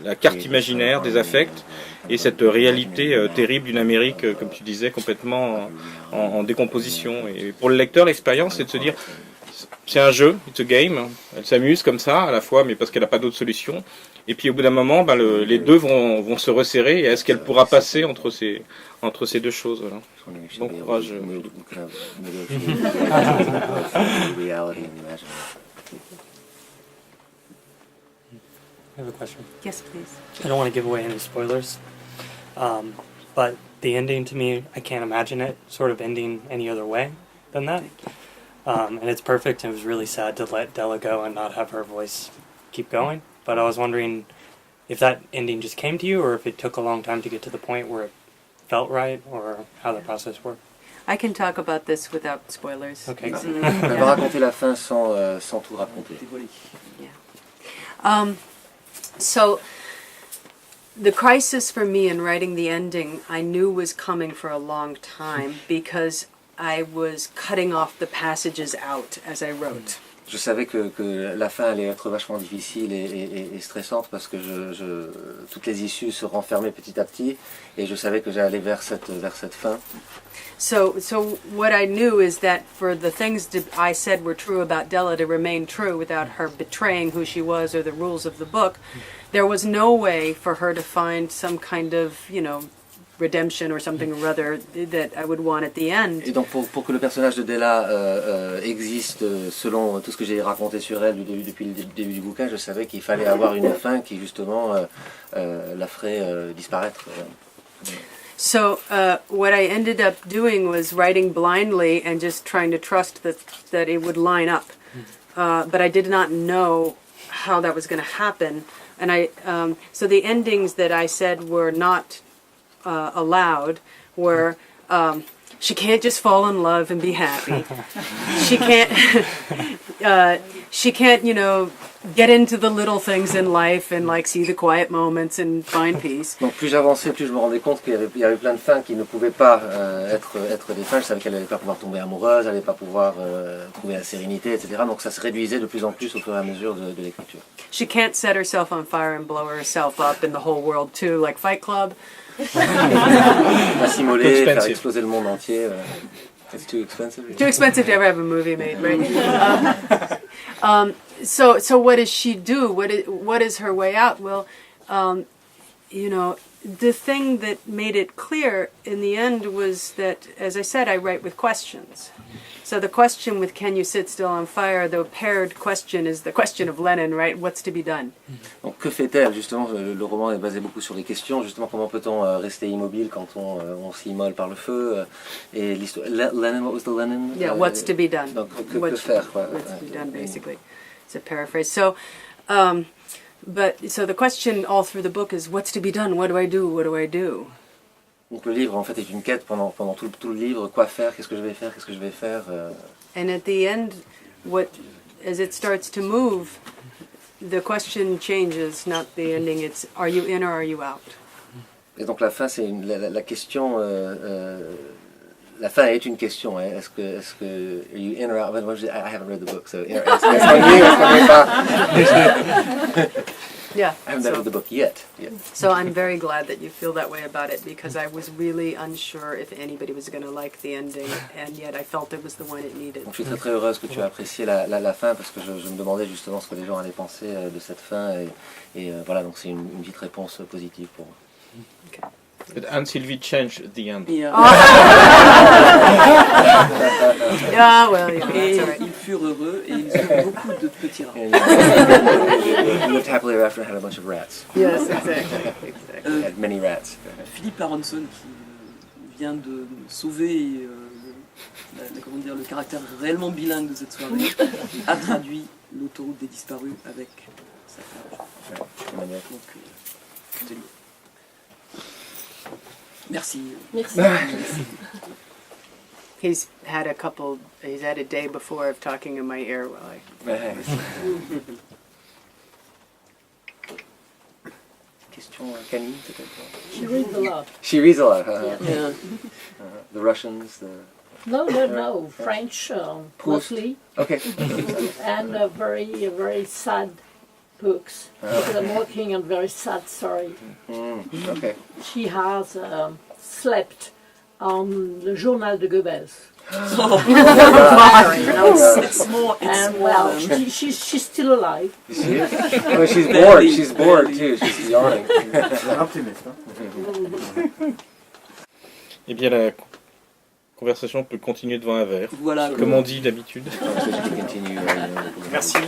la carte imaginaire des affects et cette réalité terrible d'une Amérique, comme tu disais, complètement en décomposition. Et pour le lecteur, l'expérience, c'est de se dire, c'est un jeu, it's a game, elle s'amuse comme ça, à la fois, mais parce qu'elle n'a pas d'autre solution. Et puis au bout d'un moment, les deux vont se resserrer, et est-ce qu'elle pourra passer entre ces deux choses, voilà. Bon courage. I have a question. Yes, please. I don't want to give away any spoilers, but the ending to me, I can't imagine it sort of ending any other way than that. And it's perfect, and it was really sad to let Della go and not have her voice keep going. But I was wondering if that ending just came to you, or if it took a long time to get to the point where it felt right, or how the process worked. I can talk about this without spoilers. Okay. Elle va raconter la fin sans tout raconter. So the crisis for me in writing the ending, I knew was coming for a long time because I was cutting off the passages out as I wrote. Je savais que la fin allait être vachement difficile et stressante parce que toutes les issues se renfermaient petit à petit et je savais que j'allais vers cette fin. So what I knew is that for the things that I said were true about Della to remain true without her betraying who she was or the rules of the book, there was no way for her to find some kind of, redemption or something or other that I would want at the end. Et donc pour que le personnage de Della existe selon tout ce que j'ai raconté sur elle depuis le début du bouquin, je savais qu'il fallait avoir une fin qui justement la ferait disparaître. So what I ended up doing was writing blindly and just trying to trust that it would line up. But I did not know how that was going to happen. And so the endings that I said were not allowed were she can't just fall in love and be happy. She can't, get into the little things in life and see the quiet moments and find peace. Donc plus j'avançais, plus je me rendais compte qu'il y avait plein de fins qui ne pouvaient pas être des fins. Je savais qu'elle n'allait pas pouvoir tomber amoureuse, elle n'allait pas pouvoir trouver la sérénité, etc. Donc ça se réduisait de plus en plus au fur et à mesure de l'écriture. She can't set herself on fire and blow herself up in the whole world too, like Fight Club. Pas s'immoler, faire exploser le monde entier. It's too expensive. Too expensive to ever have a movie made, right? So what does she do? What is her way out? Well, the thing that made it clear in the end was that, as I said, I write with questions. So the question with "Can you sit still on fire?" the paired question is the question of Lenin, right? What's to be done? Donc que fait-elle justement? Le roman est basé beaucoup sur les questions. Justement, comment peut-on rester immobile quand on s'immole par le feu? Et l'histoire. Lenin, what was the Lenin? Yeah, what's to be done? Donc que faire? Quoi. What's to be done, basically. It's a paraphrase. So, so the question all through the book is, what's to be done? What do I do? What do I do? Donc le livre en fait est une quête pendant tout le livre. Quoi faire? Qu'est-ce que je vais faire? Qu'est-ce que je vais faire? And at the end, as it starts to move, the question changes, not the ending. It's, are you in or are you out? Et donc la fin, c'est la question. La fin est une question. Hein. Est-ce que are you in or out? I haven't read the book, so est-ce qu'on est pas? Yeah. I haven't read the book yet. So I'm very glad that you feel that way about it, because I was really unsure if anybody was going to like the ending, and yet I felt it was the one it needed. Donc je suis très très heureuse que tu as apprécié la fin, parce que je me demandais justement ce que les gens allaient penser de cette fin, et voilà, donc c'est une petite réponse positive pour moi. Okay. But Anne-Sylvie changed the end. Et, Yeah, well, yeah, et that's all right. ils furent heureux et ils eurent beaucoup de petits rats. And lived happily ever after and had a bunch of rats. Yes, exactly. Had many rats. Philippe Aronson, qui vient de sauver le caractère réellement bilingue de cette soirée, a traduit L'autoroute des disparus avec sa page. Donc, c'est lui. Merci. He's had a day before of talking in my ear while I... Kenny, peut-être. She reads a lot. She reads a lot. Yeah. The Russians, No, French Proust. mostly, Okay. and very sad books. Because I'm working on very sad story. Okay. She has slept on the Journal de Goebbels. It's more And than- well, she's still alive. She is? Well, she's bored. She's bored too. She's yawning. C'est un optimiste. Hein. Eh bien, la conversation peut continuer devant un verre, Voilà. comme on dit d'habitude. So she can continue. Merci.